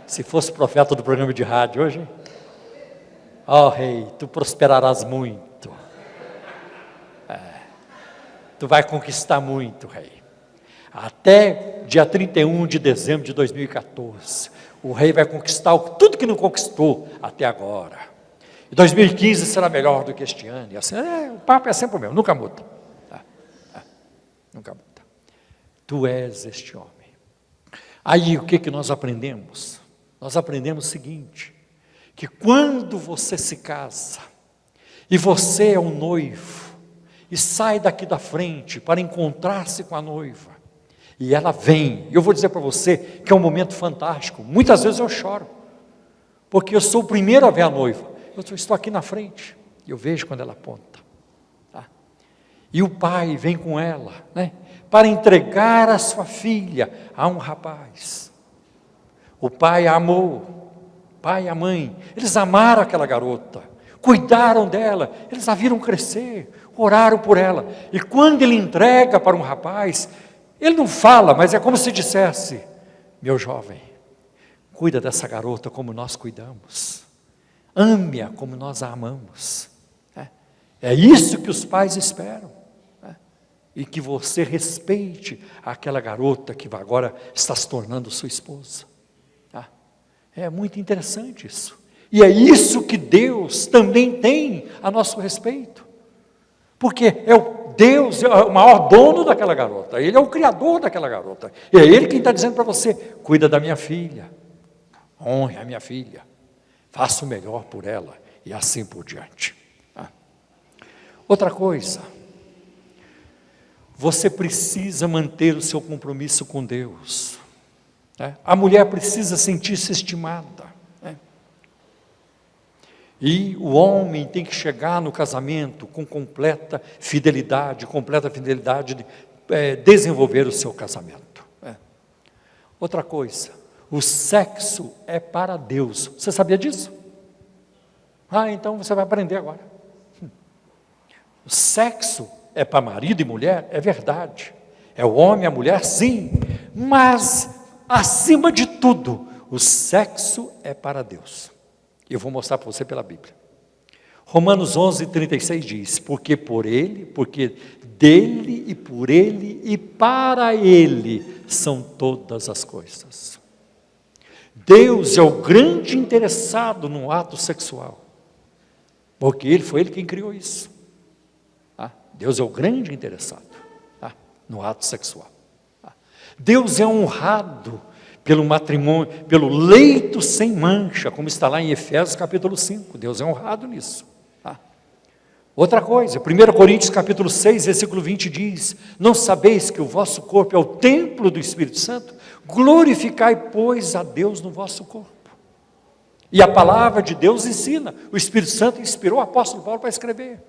Se fosse profeta do programa de rádio hoje, hein? Rei, tu prosperarás muito. Tu vai conquistar muito, rei. Até dia 31 de dezembro de 2014, o rei vai conquistar tudo que não conquistou até agora. E 2015 será melhor do que este ano. E assim, o papo é sempre o mesmo, nunca muda. Nunca muda. Tu és este homem. Aí o que nós aprendemos? Nós aprendemos o seguinte, que quando você se casa, e você é o noivo, e sai daqui da frente para encontrar-se com a noiva, e ela vem, e eu vou dizer para você que é um momento fantástico. Muitas vezes eu choro, porque eu sou o primeiro a ver a noiva. Eu estou aqui na frente, e eu vejo quando ela aponta. E o pai vem com ela, né, para entregar a sua filha a um rapaz. O pai a amou, o pai e a mãe, eles amaram aquela garota, cuidaram dela, eles a viram crescer, oraram por ela. E quando ele entrega para um rapaz, ele não fala, mas é como se dissesse: meu jovem, cuida dessa garota como nós cuidamos, ame-a como nós a amamos. É isso que os pais esperam, e que você respeite aquela garota que agora está se tornando sua esposa. É muito interessante isso, e é isso que Deus também tem a nosso respeito, porque Deus é o maior dono daquela garota, Ele é o criador daquela garota, e é Ele quem está dizendo para você: cuida da minha filha, honre a minha filha, faça o melhor por ela, e assim por diante. Outra coisa, você precisa manter o seu compromisso com Deus, a mulher precisa sentir-se estimada, e o homem tem que chegar no casamento com completa fidelidade, de desenvolver o seu casamento. Outra coisa, o sexo é para Deus. Você sabia disso? Então você vai aprender agora. O sexo é para marido e mulher, é verdade. É o homem e a mulher, sim. Mas, acima de tudo, o sexo é para Deus. Eu vou mostrar para você pela Bíblia. Romanos 11:36 diz: porque dele e por ele e para ele são todas as coisas. Deus é o grande interessado no ato sexual, porque foi Ele quem criou isso. Deus é o grande interessado no ato sexual. Deus é honrado pelo matrimônio, pelo leito sem mancha, como está lá em Efésios capítulo 5, Deus é honrado nisso. Outra coisa, 1 Coríntios capítulo 6, versículo 20 diz: não sabeis que o vosso corpo é o templo do Espírito Santo? Glorificai, pois, a Deus no vosso corpo. E a palavra de Deus ensina, o Espírito Santo inspirou o apóstolo Paulo para escrever,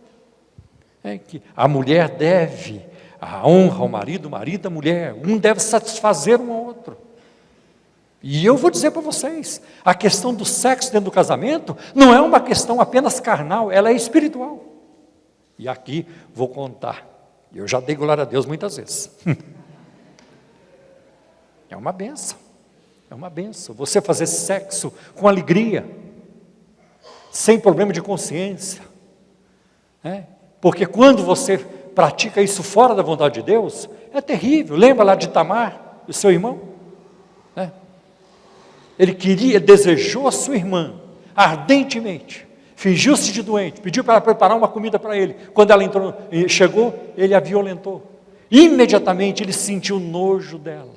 que a mulher deve A honra ao marido, o marido à mulher. Um deve satisfazer um ao outro. E eu vou dizer para vocês, a questão do sexo dentro do casamento não é uma questão apenas carnal, ela é espiritual. E aqui vou contar. Eu já dei glória a Deus muitas vezes. É uma bênção. É uma bênção. Você fazer sexo com alegria, sem problema de consciência. Porque quando você pratica isso fora da vontade de Deus, é terrível. Lembra lá de Tamar, o seu irmão? Ele desejou a sua irmã, ardentemente, fingiu-se de doente, pediu para ela preparar uma comida para ele. Quando ela chegou, ele a violentou. Imediatamente ele sentiu nojo dela.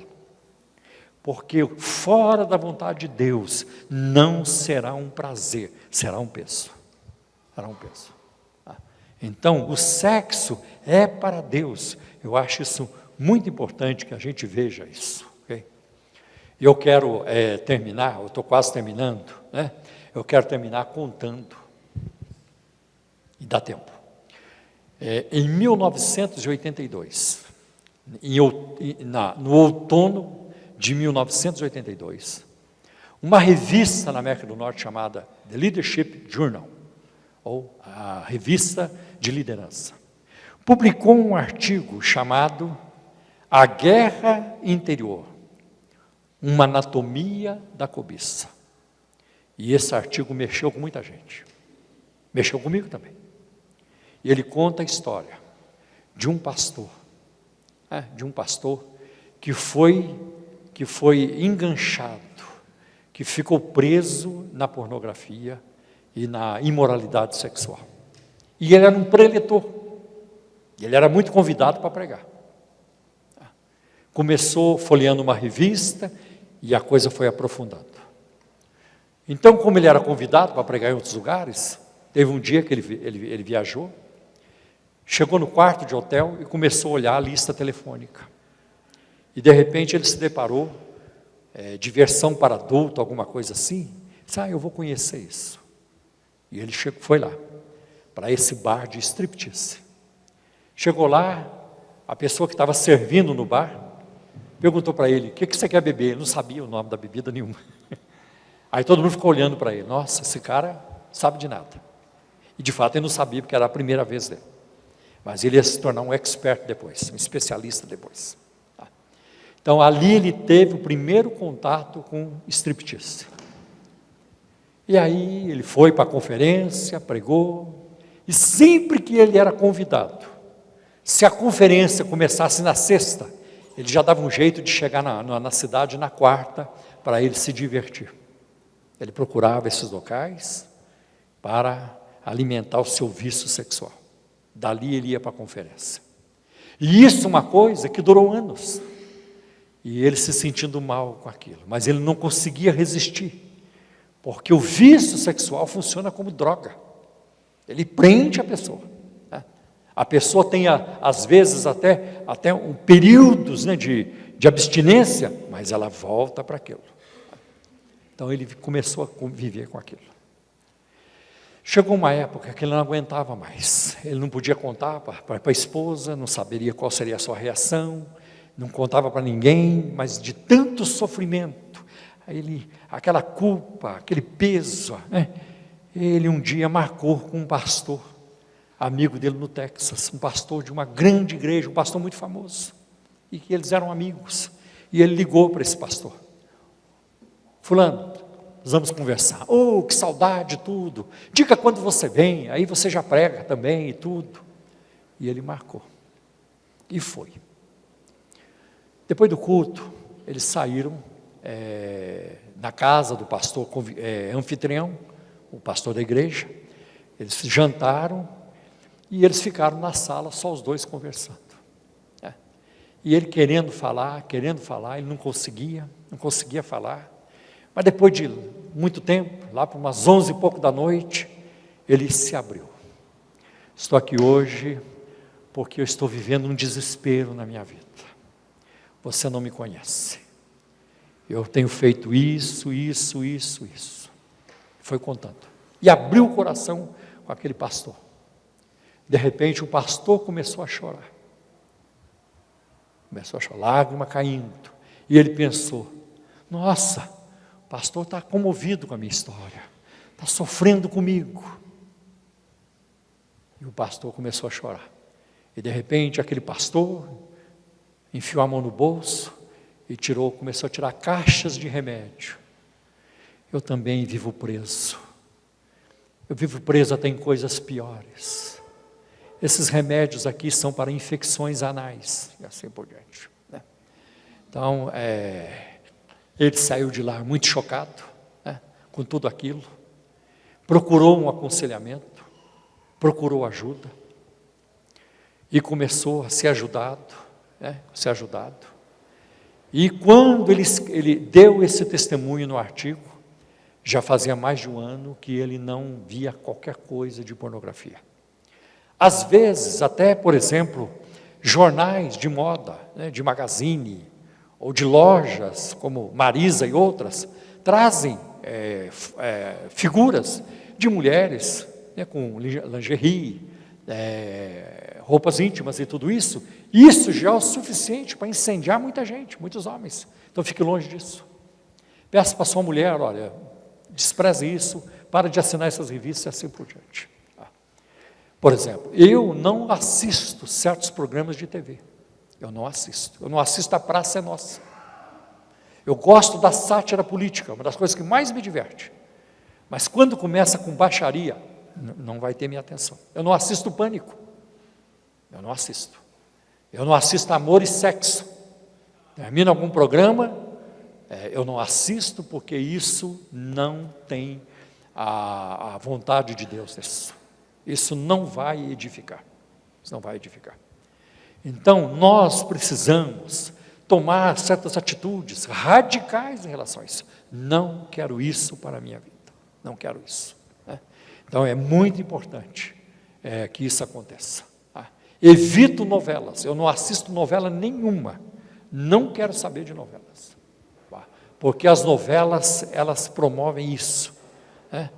Porque fora da vontade de Deus, não será um prazer, será um peso. Será um peso. Então, o sexo é para Deus. Eu acho isso muito importante que a gente veja isso. E eu quero terminar, eu estou quase terminando, eu quero terminar contando, e dá tempo. Em 1982, no outono de 1982, uma revista na América do Norte chamada The Leadership Journal, ou a revista de liderança, publicou um artigo chamado A Guerra Interior, uma anatomia da cobiça. E esse artigo mexeu com muita gente. Mexeu comigo também. E ele conta a história de um pastor, que foi enganchado, que ficou preso na pornografia e na imoralidade sexual. E ele era um preletor. Ele era muito convidado para pregar. Começou folheando uma revista e a coisa foi aprofundando. Então, como ele era convidado para pregar em outros lugares, teve um dia que ele viajou, chegou no quarto de hotel e começou a olhar a lista telefônica. E de repente ele se deparou, diversão para adulto, alguma coisa assim, disse, eu vou conhecer isso. E ele foi lá, para esse bar de striptease. Chegou lá, a pessoa que estava servindo no bar, perguntou para ele, o que você quer beber? Ele não sabia o nome da bebida nenhuma. Aí todo mundo ficou olhando para ele, nossa, esse cara sabe de nada. E de fato ele não sabia, porque era a primeira vez dele. Mas ele ia se tornar um expert depois, um especialista depois. Então ali ele teve o primeiro contato com striptease. E aí ele foi para a conferência, pregou, e sempre que ele era convidado, se a conferência começasse na sexta, ele já dava um jeito de chegar na cidade na quarta, para ele se divertir. Ele procurava esses locais para alimentar o seu vício sexual. Dali ele ia para a conferência. E isso é uma coisa que durou anos. E ele se sentindo mal com aquilo. Mas ele não conseguia resistir. Porque o vício sexual funciona como droga. Ele prende a pessoa. A pessoa tem, às vezes, até períodos de abstinência, mas ela volta para aquilo. Então, ele começou a conviver com aquilo. Chegou uma época que ele não aguentava mais. Ele não podia contar para a esposa, não saberia qual seria a sua reação, não contava para ninguém, mas de tanto sofrimento, aquela culpa, aquele peso, ele um dia marcou com um pastor, amigo dele no Texas, um pastor de uma grande igreja, um pastor muito famoso, e que eles eram amigos, e ele ligou para esse pastor, fulano, nós vamos conversar, que saudade, tudo, diga quando você vem, aí você já prega também e tudo, e ele marcou, e foi. Depois do culto, eles saíram na casa do pastor anfitrião, o pastor da igreja, eles jantaram, e eles ficaram na sala, só os dois conversando. E ele querendo falar, ele não conseguia falar. Mas depois de muito tempo, lá para umas 11 e pouco da noite, ele se abriu. Estou aqui hoje porque eu estou vivendo um desespero na minha vida. Você não me conhece. Eu tenho feito isso. Foi contando. E abriu o coração com aquele pastor. De repente, o pastor começou a chorar. Começou a chorar, lágrima caindo. E ele pensou, nossa, o pastor está comovido com a minha história, está sofrendo comigo. E o pastor começou a chorar. E de repente aquele pastor enfiou a mão no bolso e começou a tirar caixas de remédio. Eu também vivo preso. Eu vivo preso até em coisas piores. Esses remédios aqui são para infecções anais, e assim por diante. Né? Então, ele saiu de lá muito chocado, né, com tudo aquilo. Procurou um aconselhamento, procurou ajuda. E começou a ser ajudado, né, E quando ele deu esse testemunho no artigo, já fazia mais de um ano que ele não via qualquer coisa de pornografia. Às vezes, até, por exemplo, jornais de moda, né, de magazine, ou de lojas, como Marisa e outras, trazem figuras de mulheres, né, com lingerie, roupas íntimas e tudo isso. Isso já é o suficiente para incendiar muita gente, muitos homens. Então, fique longe disso. Peça para sua mulher, olha, despreze isso, para de assinar essas revistas e assim por diante. Por exemplo, eu não assisto certos programas de TV. Eu não assisto a Praça é Nossa. Eu gosto da sátira política, uma das coisas que mais me diverte. Mas quando começa com baixaria, não vai ter minha atenção. Eu não assisto Pânico. Eu não assisto. Eu não assisto Amor e Sexo. Termina algum programa, eu não assisto porque isso não tem a vontade de Deus nisso. Isso não vai edificar. Isso não vai edificar. Então, nós precisamos tomar certas atitudes radicais em relação a isso. Não quero isso para a minha vida. Não quero isso. Né? Então, é muito importante que isso aconteça. Tá? Evito novelas. Eu não assisto novela nenhuma. Não quero saber de novelas. Tá? Porque as novelas, elas promovem isso. Né?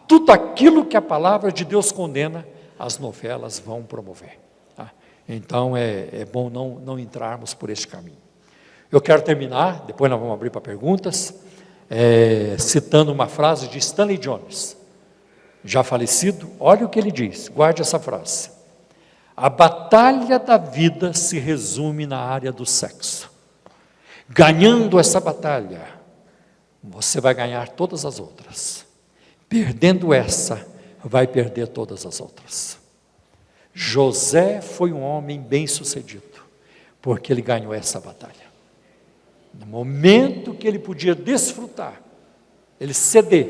Tudo aquilo que a palavra de Deus condena, as novelas vão promover. Tá? Então, é bom não entrarmos por esse caminho. Eu quero terminar, depois nós vamos abrir para perguntas, citando uma frase de Stanley Jones, já falecido. Olha o que ele diz, guarde essa frase. A batalha da vida se resume na área do sexo. Ganhando essa batalha, você vai ganhar todas as outras. Perdendo essa, vai perder todas as outras. José foi um homem bem-sucedido, porque ele ganhou essa batalha. No momento que ele podia desfrutar, ele ceder,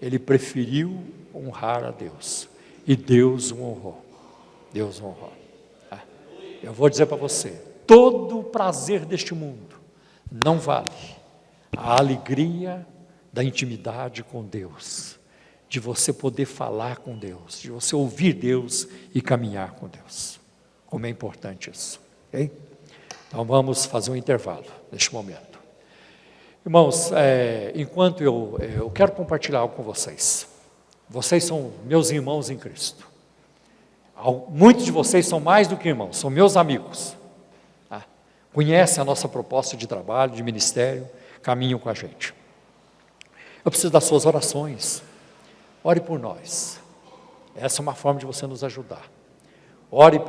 ele preferiu honrar a Deus. E Deus o honrou. Deus o honrou. Eu vou dizer para você, todo o prazer deste mundo não vale a alegria da intimidade com Deus, de você poder falar com Deus, de você ouvir Deus e caminhar com Deus. Como é importante isso. Okay? Então vamos fazer um intervalo neste momento. Irmãos, enquanto eu quero compartilhar algo com vocês. Vocês são meus irmãos em Cristo. Muitos de vocês são mais do que irmãos, são meus amigos. Tá? Conhecem a nossa proposta de trabalho, de ministério, caminham com a gente. Eu preciso das suas orações. Ore por nós. Essa é uma forma de você nos ajudar. Ore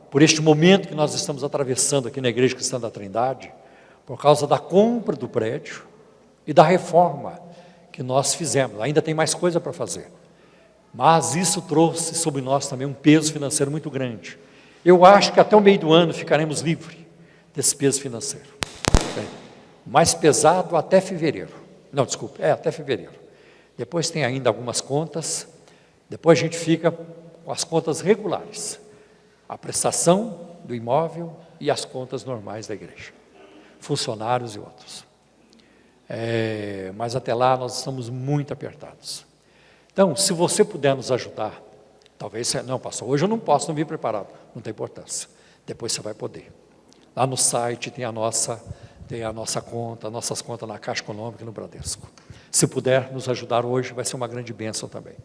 por este momento que nós estamos atravessando aqui na Igreja Cristã da Trindade, por causa da compra do prédio e da reforma que nós fizemos. Ainda tem mais coisa para fazer. Mas isso trouxe sobre nós também um peso financeiro muito grande. Eu acho que até o meio do ano ficaremos livres desse peso financeiro. Mais pesado até fevereiro. Não, desculpe, até fevereiro. Depois tem ainda algumas contas. Depois a gente fica com as contas regulares. A prestação do imóvel e as contas normais da igreja. Funcionários e outros. Mas até lá nós estamos muito apertados. Então, se você puder nos ajudar, talvez, não, pastor, hoje eu não posso, não vim preparado. Não tem importância. Depois você vai poder. Lá no site tem a nossa conta, nossas contas na Caixa Econômica e no Bradesco. Se puder nos ajudar hoje, vai ser uma grande bênção também.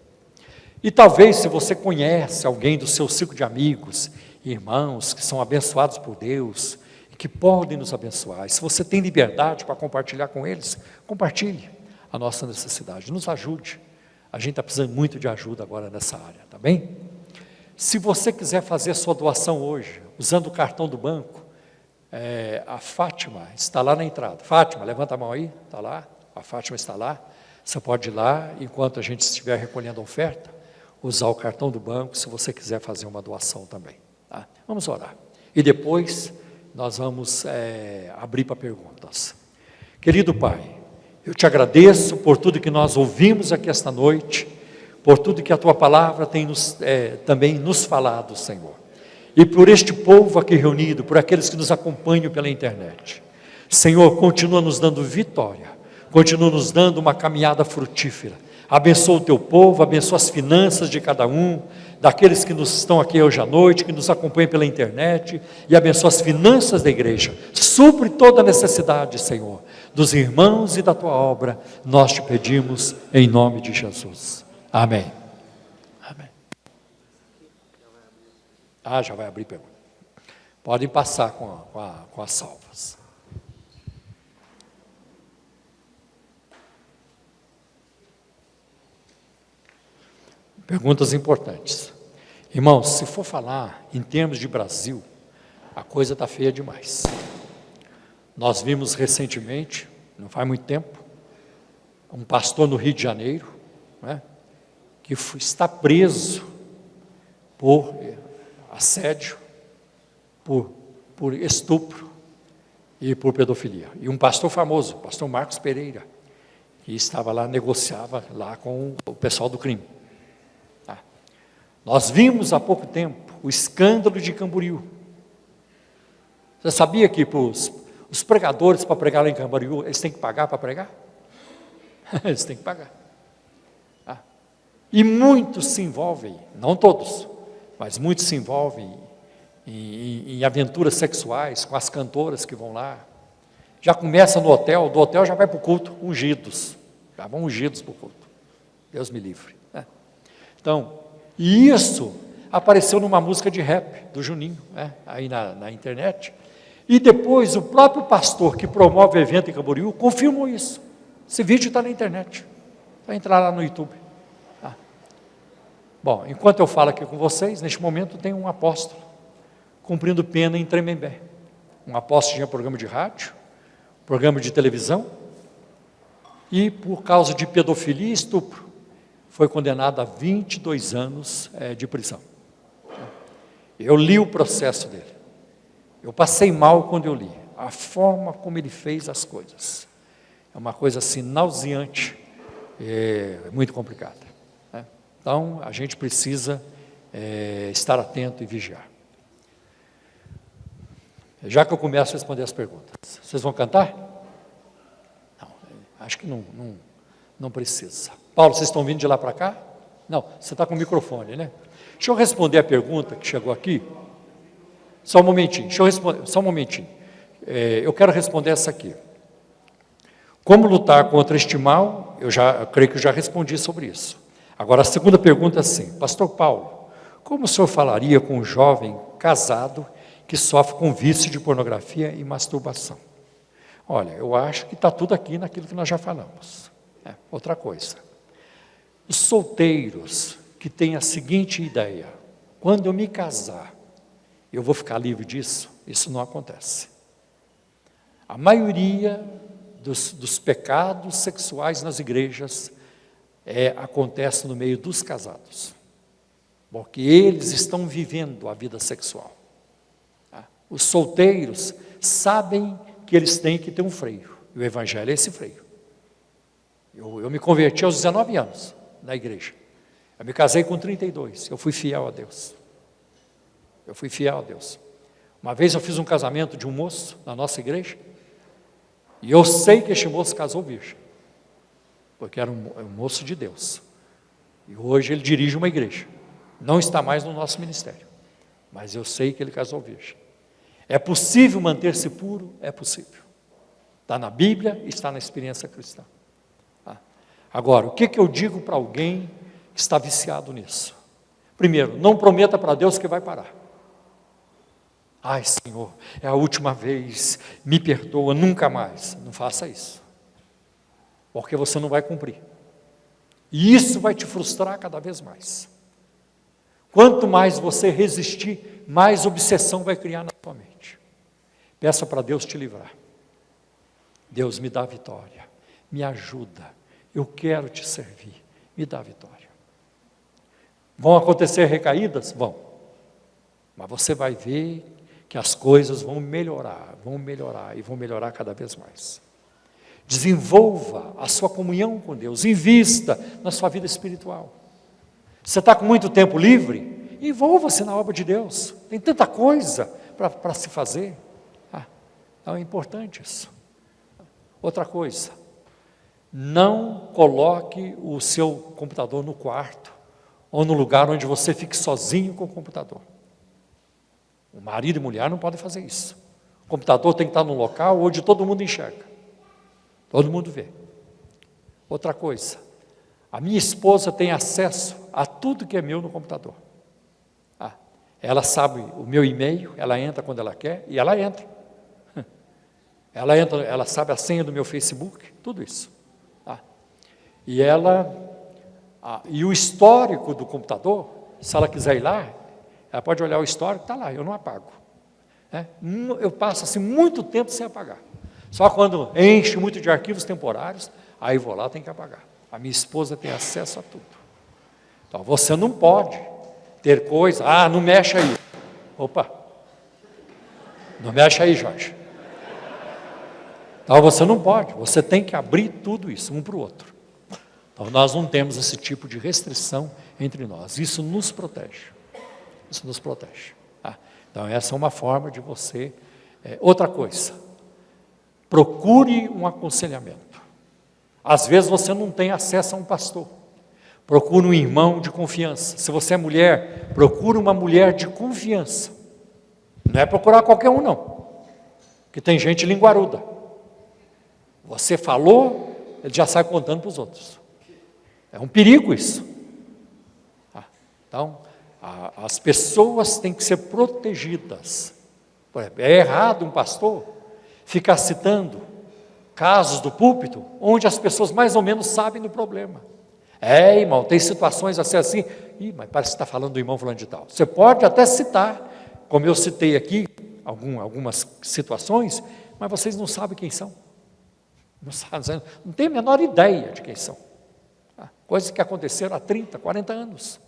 E talvez, se você conhece alguém do seu círculo de amigos, irmãos, que são abençoados por Deus, que podem nos abençoar. E se você tem liberdade para compartilhar com eles, compartilhe a nossa necessidade, nos ajude. A gente está precisando muito de ajuda agora nessa área, tá bem? Se você quiser fazer sua doação hoje, usando o cartão do banco, a Fátima está lá na entrada. Fátima, levanta a mão aí, está lá, a Fátima está lá. Você pode ir lá, enquanto a gente estiver recolhendo a oferta, usar o cartão do banco, se você quiser fazer uma doação também. Tá? Vamos orar. E depois nós vamos abrir para perguntas. Querido Pai, eu te agradeço por tudo que nós ouvimos aqui esta noite, por tudo que a Tua Palavra tem também nos falado, Senhor. E por este povo aqui reunido, por aqueles que nos acompanham pela internet. Senhor, continua nos dando vitória, continua nos dando uma caminhada frutífera. Abençoa o Teu povo, abençoa as finanças de cada um, daqueles que estão aqui hoje à noite, que nos acompanham pela internet, e abençoa as finanças da igreja. Supre toda a necessidade, Senhor, dos irmãos e da Tua obra, nós te pedimos em nome de Jesus. Amém. Amém. Já vai abrir pergunta. Podem passar com as salvas. Perguntas importantes. Irmãos, se for falar em termos de Brasil, a coisa está feia demais. Nós vimos recentemente, não faz muito tempo, um pastor no Rio de Janeiro, né, que está preso por assédio, por estupro e por pedofilia. E um pastor famoso, o pastor Marcos Pereira, que estava lá, negociava lá com o pessoal do crime. Nós vimos há pouco tempo o escândalo de Camboriú. Você sabia que os pregadores, para pregar lá em Camboriú, eles têm que pagar para pregar? Eles têm que pagar. E muitos se envolvem, não todos, mas muitos se envolvem em aventuras sexuais com as cantoras que vão lá. Já começa no hotel, do hotel já vai para o culto, ungidos. Já vão ungidos para o culto. Deus me livre. Então, e isso apareceu numa música de rap do Juninho, aí na internet. E depois o próprio pastor que promove o evento em Camboriú confirmou isso. Esse vídeo está na internet. Vai entrar lá no YouTube. Bom, enquanto eu falo aqui com vocês, neste momento tem um apóstolo cumprindo pena em Tremembé. Um apóstolo tinha programa de rádio, programa de televisão, e por causa de pedofilia e estupro, foi condenado a 22 anos de prisão. Eu li o processo dele. Eu passei mal quando eu li. A forma como ele fez as coisas. É uma coisa assim, nauseante, muito complicada. Então, a gente precisa estar atento e vigiar. Já que eu começo a responder as perguntas. Vocês vão cantar? Não, acho que não precisa. Paulo, vocês estão vindo de lá para cá? Não, você está com o microfone, né? Deixa eu responder a pergunta que chegou aqui. Só um momentinho, eu quero responder essa aqui. Como lutar contra este mal? Eu creio que eu já respondi sobre isso. Agora, a segunda pergunta é assim: Pastor Paulo, como o senhor falaria com um jovem casado que sofre com vício de pornografia e masturbação? Olha, eu acho que está tudo aqui naquilo que nós já falamos. Outra coisa. Os solteiros que têm a seguinte ideia: quando eu me casar, eu vou ficar livre disso? Isso não acontece. A maioria dos pecados sexuais nas igrejas acontece no meio dos casados, porque eles estão vivendo a vida sexual. Os solteiros sabem que eles têm que ter um freio, e o evangelho é esse freio. Eu me converti aos 19 anos na igreja. Eu me casei com 32, eu fui fiel a Deus. Uma vez eu fiz um casamento de um moço na nossa igreja, e eu sei que este moço casou virgem, porque era um moço de Deus. E hoje ele dirige uma igreja, não está mais no nosso ministério, mas eu sei que ele casou virgem. É possível manter-se puro? É possível. Está na Bíblia e está na experiência cristã. Agora, o que eu digo para alguém que está viciado nisso? Primeiro, não prometa para Deus que vai parar. Ai, Senhor, é a última vez, me perdoa, nunca mais. Não faça isso, porque você não vai cumprir. E isso vai te frustrar cada vez mais. Quanto mais você resistir, mais obsessão vai criar na sua mente. Peça para Deus te livrar. Deus, me dá vitória, me ajuda, eu quero te servir, me dá vitória. Vão acontecer recaídas? Vão. Mas você vai ver que as coisas vão melhorar e vão melhorar cada vez mais. Desenvolva a sua comunhão com Deus, invista na sua vida espiritual. Você está com muito tempo livre? Envolva-se na obra de Deus. Tem tanta coisa para se fazer. Então é importante isso. Outra coisa, não coloque o seu computador no quarto ou no lugar onde você fique sozinho com o computador. O marido e mulher não podem fazer isso. O computador tem que estar num local onde todo mundo enxerga. Todo mundo vê. Outra coisa, a minha esposa tem acesso a tudo que é meu no computador. Ela sabe o meu e-mail, ela entra quando ela quer e ela entra. Ela sabe a senha do meu Facebook, tudo isso. E o histórico do computador, se ela quiser ir lá, ela pode olhar o histórico, está lá, eu não apago. Eu passo assim muito tempo sem apagar. Só quando enche muito de arquivos temporários, aí vou lá, tem que apagar. A minha esposa tem acesso a tudo. Então você não pode ter coisa, não mexe aí. Opa, não mexe aí, Jorge. Então você não pode, você tem que abrir tudo isso, um para o outro. Então nós não temos esse tipo de restrição entre nós, isso nos protege. Isso nos protege. Então essa é uma forma de você. Outra coisa, procure um aconselhamento. Às vezes você não tem acesso a um pastor. Procure um irmão de confiança. Se você é mulher, procure uma mulher de confiança. Não é procurar qualquer um, não. Porque tem gente linguaruda. Você falou, ele já sai contando para os outros. É um perigo isso. Então, as pessoas têm que ser protegidas. Por exemplo, é errado um pastor ficar citando casos do púlpito, onde as pessoas mais ou menos sabem do problema. Irmão, tem situações assim. Mas parece que está falando do irmão fulano de tal. Você pode até citar, como eu citei aqui, algumas situações, mas vocês não sabem quem são. Não tem a menor ideia de quem são. Coisas que aconteceram há 30, 40 anos.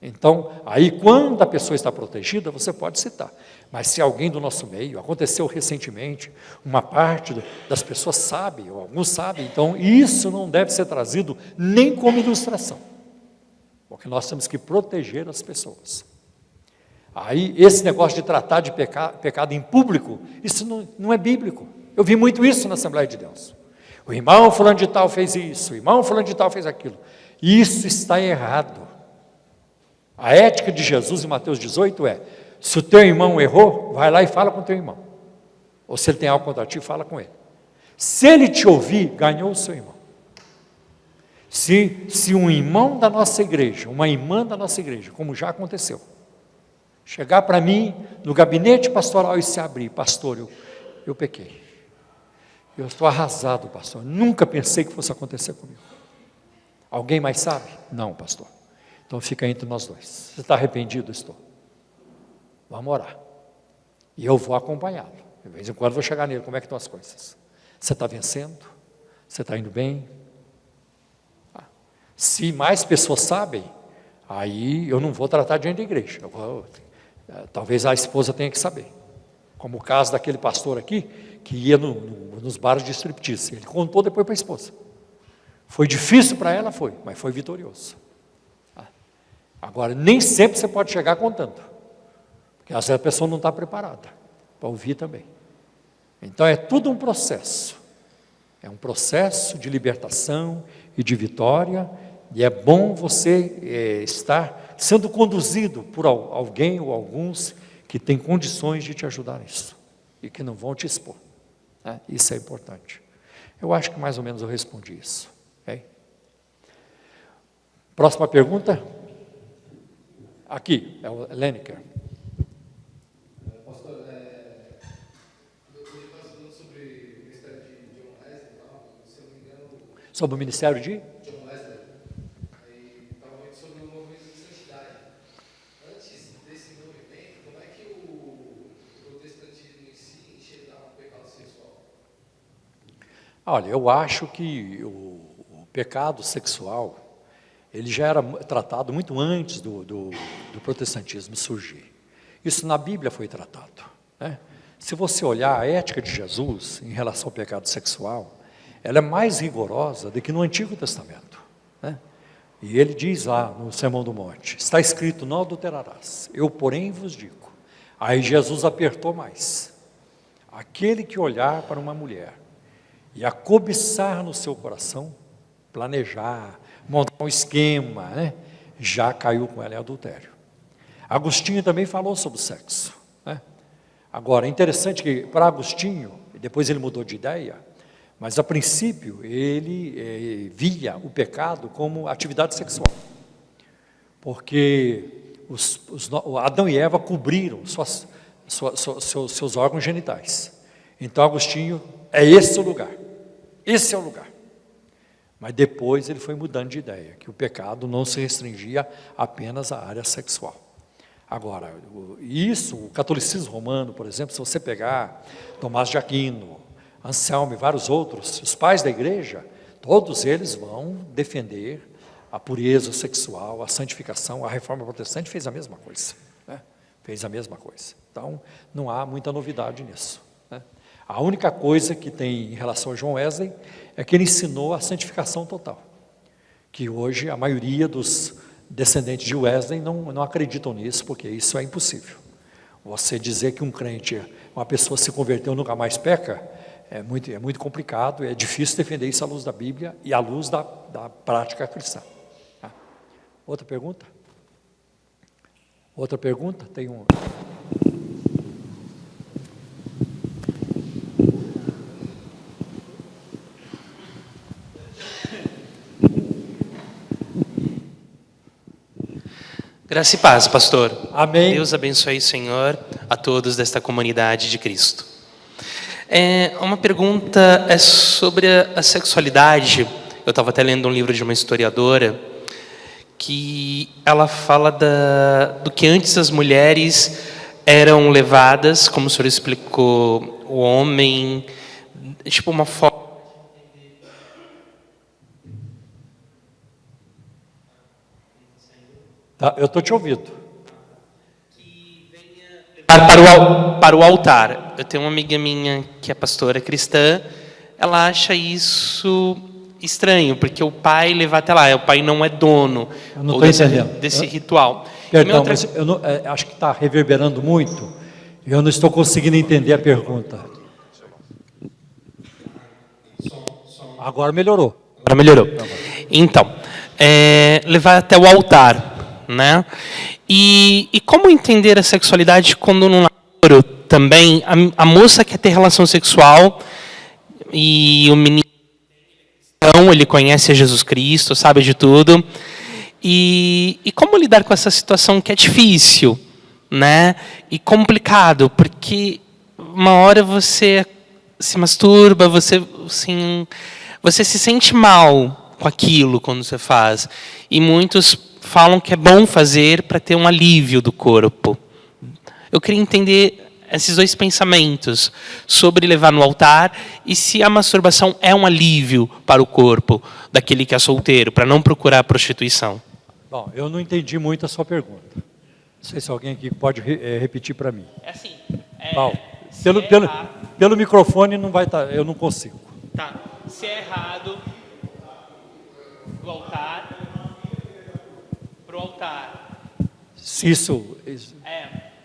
Então, aí quando a pessoa está protegida, você pode citar. Mas se alguém do nosso meio, aconteceu recentemente, uma parte das pessoas sabe, ou alguns sabem, então isso não deve ser trazido nem como ilustração. Porque nós temos que proteger as pessoas. Aí, esse negócio de tratar de pecado em público, isso não é bíblico. Eu vi muito isso na Assembleia de Deus. O irmão fulano de tal fez isso, o irmão fulano de tal fez aquilo. Isso está errado. A ética de Jesus em Mateus 18 é, se o teu irmão errou, vai lá e fala com o teu irmão. Ou se ele tem algo contra ti, fala com ele. Se ele te ouvir, ganhou o seu irmão. Se um irmão da nossa igreja, uma irmã da nossa igreja, como já aconteceu, chegar para mim no gabinete pastoral e se abrir, pastor, eu pequei. Eu estou arrasado, pastor. Nunca pensei que fosse acontecer comigo. Alguém mais sabe? Não, pastor. Então fica entre nós dois. Você está arrependido? Estou. Vamos orar. E eu vou acompanhá-lo. De vez em quando vou chegar nele. Como é que estão as coisas? Você está vencendo? Você está indo bem? Se mais pessoas sabem, aí eu não vou tratar diante da igreja. Talvez a esposa tenha que saber. Como o caso daquele pastor aqui, que ia nos bares de striptease. Ele contou depois para a esposa. Foi difícil para ela? Foi, mas foi vitorioso. Agora, nem sempre você pode chegar contando, porque às vezes a pessoa não está preparada para ouvir também. Então é tudo um processo. É um processo de libertação e de vitória, e é bom você estar sendo conduzido por alguém ou alguns que têm condições de te ajudar nisso, e que não vão te expor. Isso é importante. Eu acho que mais ou menos eu respondi isso. Okay? Próxima pergunta? Aqui, é o Lêniker. Sobre o ministério de? John Wesley. Aí estava muito sobre o movimento de santidade. Antes desse movimento, como é que o protestantismo em si enxergava o pecado sexual? Olha, eu acho que o pecado sexual, ele já era tratado muito antes do protestantismo surgir. Isso na Bíblia foi tratado, né? Se você olhar a ética de Jesus em relação ao pecado sexual, ela é mais rigorosa do que no Antigo Testamento, né? E ele diz lá no Sermão do Monte, está escrito, não adulterarás, eu porém vos digo. Aí Jesus apertou mais. Aquele que olhar para uma mulher e a cobiçar no seu coração, planejar, montar um esquema, né, já caiu com ela em adultério. Agostinho também falou sobre o sexo, né? Agora, é interessante que para Agostinho, depois ele mudou de ideia, mas a princípio ele via o pecado como atividade sexual, porque Adão e Eva cobriram seus órgãos genitais. Então Agostinho, é esse o lugar, esse é o lugar. Mas depois ele foi mudando de ideia, que o pecado não se restringia apenas à área sexual. Agora, o catolicismo romano, por exemplo, se você pegar Tomás de Aquino, Anselmo e vários outros, os pais da igreja, todos eles vão defender a pureza sexual, a santificação. A reforma protestante fez a mesma coisa, né? Fez a mesma coisa. Então, não há muita novidade nisso, né? A única coisa que tem em relação a John Wesley é que ele ensinou a santificação total, que hoje a maioria dos descendentes de Wesley não acreditam nisso, porque isso é impossível. Você dizer que um crente, uma pessoa se converteu e nunca mais peca, é muito complicado, é difícil defender isso à luz da Bíblia e à luz da prática cristã. Tá? Outra pergunta? Outra pergunta? Tem um... Graça e paz, pastor. Amém. Deus abençoe, Senhor, a todos desta comunidade de Cristo. Uma pergunta é sobre a sexualidade. Eu estava até lendo um livro de uma historiadora que ela fala do que antes as mulheres eram levadas, como o senhor explicou, o homem, tipo uma forma. Tá, eu estou te ouvindo. Para o altar. Eu tenho uma amiga minha que é pastora cristã, ela acha isso estranho, porque o pai levar até lá, o pai não é dono desse ritual. Perdão, mas eu não, acho que está reverberando muito, e eu não estou conseguindo entender a pergunta. Agora melhorou. Agora melhorou. Então, levar até o altar, né? E como entender a sexualidade quando no namoro também a moça quer ter relação sexual e o menino ele conhece a Jesus Cristo, sabe de tudo, e como lidar com essa situação que é difícil, né? E complicado, porque uma hora você se masturba, você se sente mal com aquilo quando você faz, e muitos falam que é bom fazer para ter um alívio do corpo. Eu queria entender esses dois pensamentos sobre levar no altar e se a masturbação é um alívio para o corpo daquele que é solteiro, para não procurar a prostituição. Bom, eu não entendi muito a sua pergunta. Não sei se alguém aqui pode repetir para mim. É assim. Bom, pelo microfone não vai estar, eu não consigo. Tá. Se é errado do altar para o altar. Isso.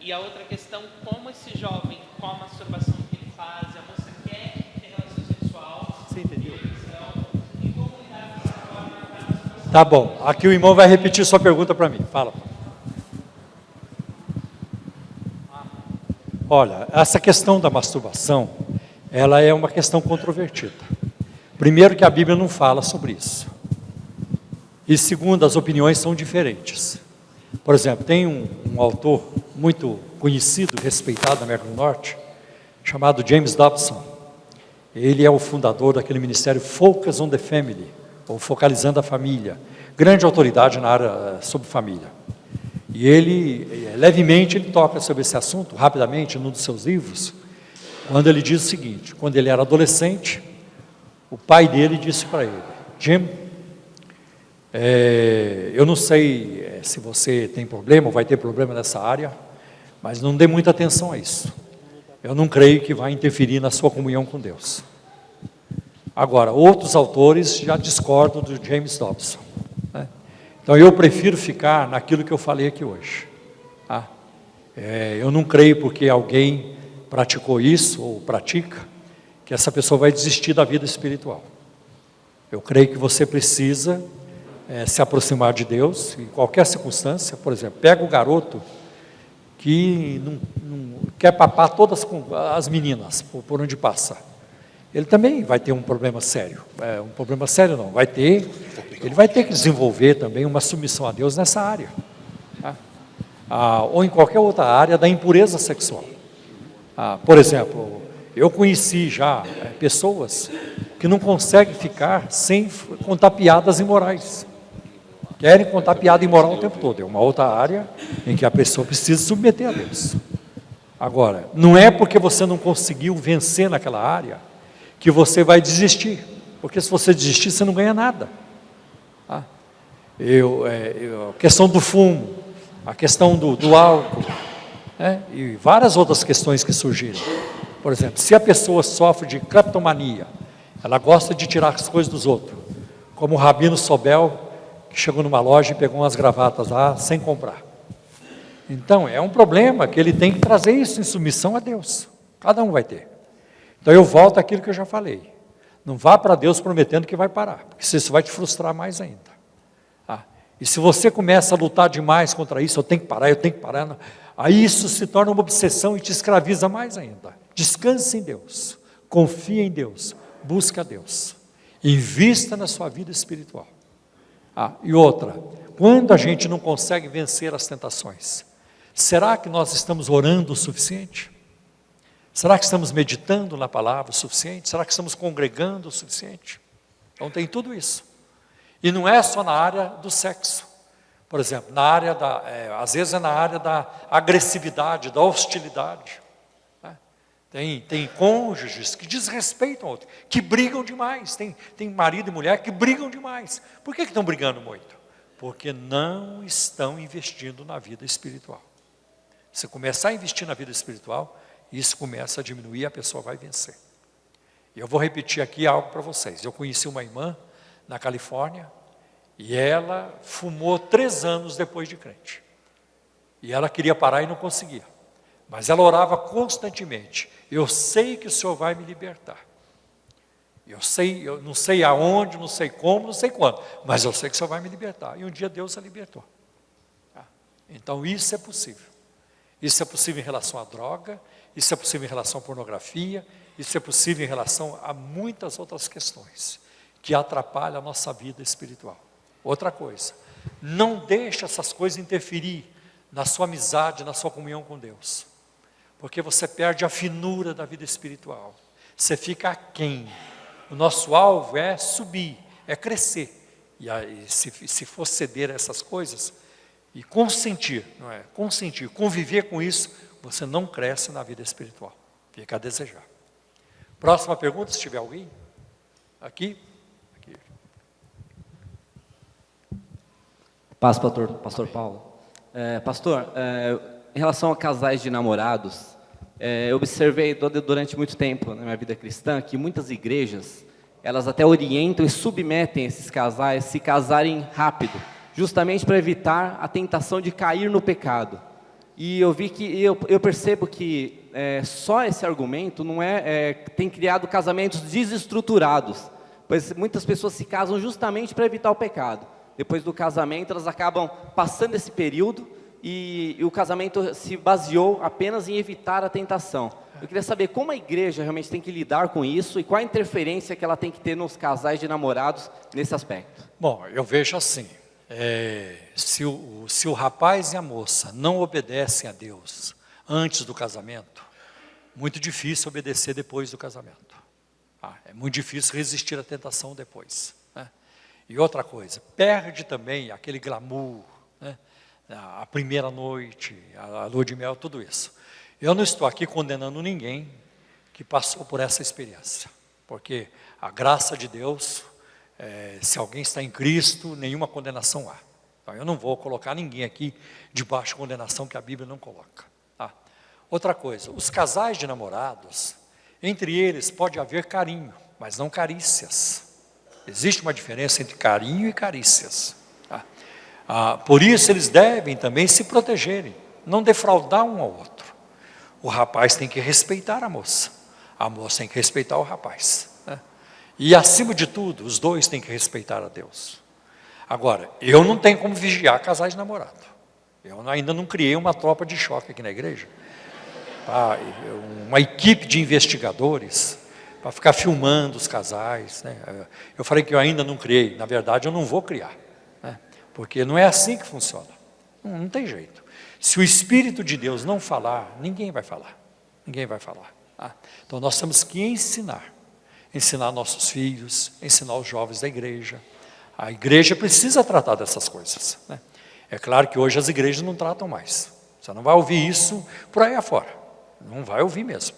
E a outra questão, como esse jovem, com a masturbação que ele faz, a moça quer ter relação sexual. Você entendeu? E como lidar com essa forma? Tá bom. Aqui o irmão vai repetir sua pergunta para mim. Fala. Olha, essa questão da masturbação, ela é uma questão controvertida. Primeiro que a Bíblia não fala sobre isso. E segundo, as opiniões são diferentes. Por exemplo, tem um autor muito conhecido, respeitado na América do Norte, chamado James Dobson. Ele é o fundador daquele ministério Focus on the Family, ou Focalizando a Família, grande autoridade na área sobre família. E ele, levemente, ele toca sobre esse assunto, rapidamente, num dos seus livros, quando ele diz o seguinte: quando ele era adolescente, o pai dele disse para ele: Jim, eu não sei se você tem problema ou vai ter problema nessa área, mas não dê muita atenção a isso. Eu não creio que vai interferir na sua comunhão com Deus. Agora, outros autores já discordam do James Dobson, né? Então eu prefiro ficar naquilo que eu falei aqui hoje, tá? Eu não creio porque alguém praticou isso ou pratica, que essa pessoa vai desistir da vida espiritual. Eu creio que você precisa se aproximar de Deus em qualquer circunstância. Por exemplo, pega o garoto que não quer papar todas as meninas por onde passa. Ele também vai ter um problema sério. Um problema sério não, ele vai ter que desenvolver também uma submissão a Deus nessa área, tá? Ou em qualquer outra área da impureza sexual. Por exemplo, eu conheci já pessoas que não conseguem ficar sem contar piadas imorais. Querem contar piada imoral o tempo todo. É uma outra área em que a pessoa precisa submeter a Deus. Agora, não é porque você não conseguiu vencer naquela área que você vai desistir. Porque se você desistir, você não ganha nada. A questão do fumo, a questão do álcool, né? E várias outras questões que surgiram. Por exemplo, se a pessoa sofre de cleptomania, ela gosta de tirar as coisas dos outros, como o Rabino Sobel, que chegou numa loja e pegou umas gravatas lá sem comprar. Então, é um problema que ele tem que trazer isso em submissão a Deus. Cada um vai ter. Então, eu volto àquilo que eu já falei. Não vá para Deus prometendo que vai parar, porque isso vai te frustrar mais ainda. E se você começa a lutar demais contra isso, eu tenho que parar, aí isso se torna uma obsessão e te escraviza mais ainda. Descanse em Deus, confie em Deus, busque a Deus, invista na sua vida espiritual. E outra, quando a gente não consegue vencer as tentações, será que nós estamos orando o suficiente? Será que estamos meditando na palavra o suficiente? Será que estamos congregando o suficiente? Então tem tudo isso. E não é só na área do sexo. Por exemplo, às vezes é na área da agressividade, da hostilidade, né? Tem cônjuges que desrespeitam o outro, que brigam demais. Tem marido e mulher que brigam demais. Por que estão brigando muito? Porque não estão investindo na vida espiritual. Se começar a investir na vida espiritual, isso começa a diminuir e a pessoa vai vencer. E eu vou repetir aqui algo para vocês. Eu conheci uma irmã na Califórnia, e ela fumou 3 anos depois de crente. E ela queria parar e não conseguia. Mas ela orava constantemente: eu sei que o Senhor vai me libertar. Eu não sei aonde, não sei como, não sei quando, mas eu sei que o Senhor vai me libertar. E um dia Deus a libertou. Então isso é possível. Isso é possível em relação à droga, isso é possível em relação à pornografia, isso é possível em relação a muitas outras questões que atrapalha a nossa vida espiritual. Outra coisa, não deixe essas coisas interferir na sua amizade, na sua comunhão com Deus, porque você perde a finura da vida espiritual, você fica aquém. O nosso alvo é subir, é crescer, e aí, se for ceder a essas coisas, e consentir, conviver com isso, você não cresce na vida espiritual, fica a desejar. Próxima pergunta, se tiver alguém, aqui. Paz, pastor Paulo. Pastor, em relação a casais de namorados, eu observei durante muito tempo na minha vida cristã que muitas igrejas, elas até orientam e submetem esses casais a se casarem rápido, justamente para evitar a tentação de cair no pecado. E eu percebo que só esse argumento tem criado casamentos desestruturados, pois muitas pessoas se casam justamente para evitar o pecado. Depois do casamento, elas acabam passando esse período e o casamento se baseou apenas em evitar a tentação. Eu queria saber como a igreja realmente tem que lidar com isso e qual a interferência que ela tem que ter nos casais de namorados nesse aspecto. Bom, eu vejo assim, se o rapaz e a moça não obedecem a Deus antes do casamento, muito difícil obedecer depois do casamento. É muito difícil resistir à tentação depois, né? E outra coisa, perde também aquele glamour, né? A primeira noite, a lua de mel, tudo isso. Eu não estou aqui condenando ninguém que passou por essa experiência, porque a graça de Deus, se alguém está em Cristo, nenhuma condenação há. Então, eu não vou colocar ninguém aqui debaixo de condenação que a Bíblia não coloca. Tá? Outra coisa, os casais de namorados, entre eles pode haver carinho, mas não carícias. Existe uma diferença entre carinho e carícias. Tá? Por isso eles devem também se protegerem, não defraudar um ao outro. O rapaz tem que respeitar a moça tem que respeitar o rapaz, né? E acima de tudo, os dois têm que respeitar a Deus. Agora, eu não tenho como vigiar casais de namorado. Eu ainda não criei uma tropa de choque aqui na igreja, uma equipe de investigadores para ficar filmando os casais, né? Eu falei que eu ainda não criei, na verdade eu não vou criar, né? Porque não é assim que funciona, não tem jeito. Se o Espírito de Deus não falar, ninguém vai falar, ninguém vai falar. Então nós temos que ensinar nossos filhos, ensinar os jovens da igreja. A igreja precisa tratar dessas coisas, né? É claro que hoje as igrejas não tratam mais. Você não vai ouvir isso por aí afora, não vai ouvir mesmo,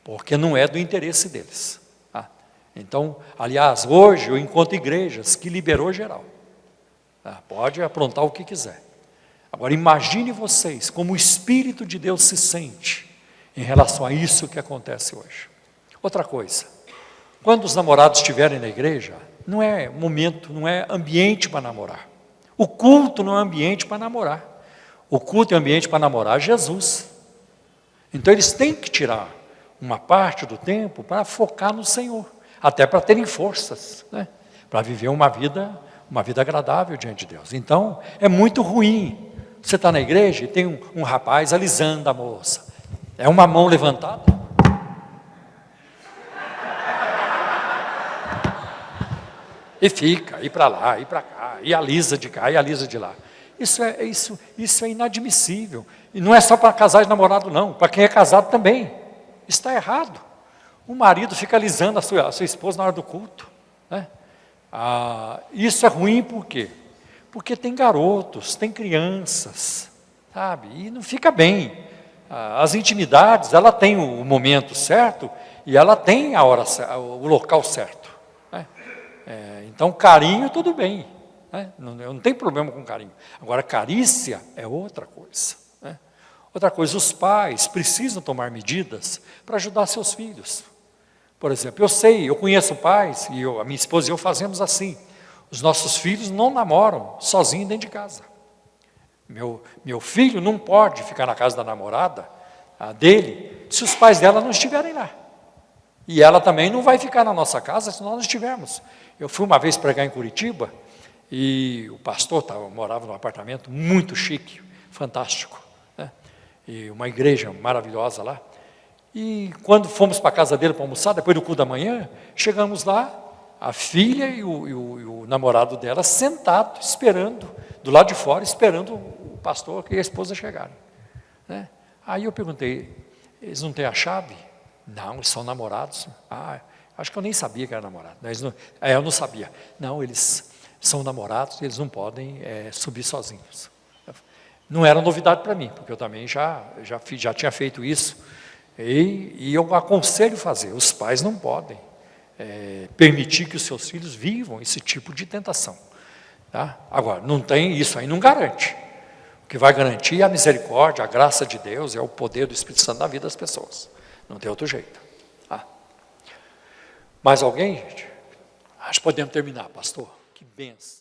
porque não é do interesse deles. Então, aliás, hoje eu encontro igrejas que liberou geral. Pode aprontar o que quiser. Agora imagine vocês como o Espírito de Deus se sente em relação a isso que acontece hoje. Outra coisa, quando os namorados estiverem na igreja, não é momento, não é ambiente para namorar. O culto não é ambiente para namorar. O culto é ambiente para namorar Jesus. Então eles têm que tirar uma parte do tempo para focar no Senhor, até para terem forças, né? Para viver uma vida agradável diante de Deus. Então, é muito ruim. Você está na igreja e tem um rapaz alisando a moça. É uma mão levantada. E fica, e para lá, e para cá, e alisa de cá, e alisa de lá. Isso é inadmissível. E não é só para casais de namorado, não. Para quem é casado também. Isso está errado. O marido fica alisando a sua esposa na hora do culto, né? Isso é ruim por quê? Porque tem garotos, tem crianças, sabe? E não fica bem. As intimidades, ela tem o momento certo e ela tem a hora, o local certo, né? Então, carinho, tudo bem, né? Eu não tenho problema com carinho. Agora, carícia é outra coisa, né? Outra coisa, os pais precisam tomar medidas para ajudar seus filhos. Por exemplo, eu conheço pais, e a minha esposa e eu fazemos assim. Os nossos filhos não namoram sozinhos dentro de casa. Meu filho não pode ficar na casa da namorada dele se os pais dela não estiverem lá. E ela também não vai ficar na nossa casa se nós não estivermos. Eu fui uma vez pregar em Curitiba e o pastor morava num apartamento muito chique, fantástico, né? E uma igreja maravilhosa lá. E quando fomos para a casa dele para almoçar, depois do culto da manhã, chegamos lá, a filha e o namorado dela sentado, esperando, do lado de fora, esperando o pastor e a esposa chegarem, né? Aí eu perguntei, eles não têm a chave? Não, eles são namorados. Acho que eu nem sabia que era namorado. Eu não sabia. Não, eles são namorados, eles não podem subir sozinhos. Não era novidade para mim, porque eu também já tinha feito isso. E eu aconselho fazer. Os pais não podem permitir que os seus filhos vivam esse tipo de tentação, tá? Agora, não tem isso aí, não garante. O que vai garantir é a misericórdia, a graça de Deus, é o poder do Espírito Santo na vida das pessoas. Não tem outro jeito, tá? Mais alguém, gente? Acho que podemos terminar, pastor. Que bênção.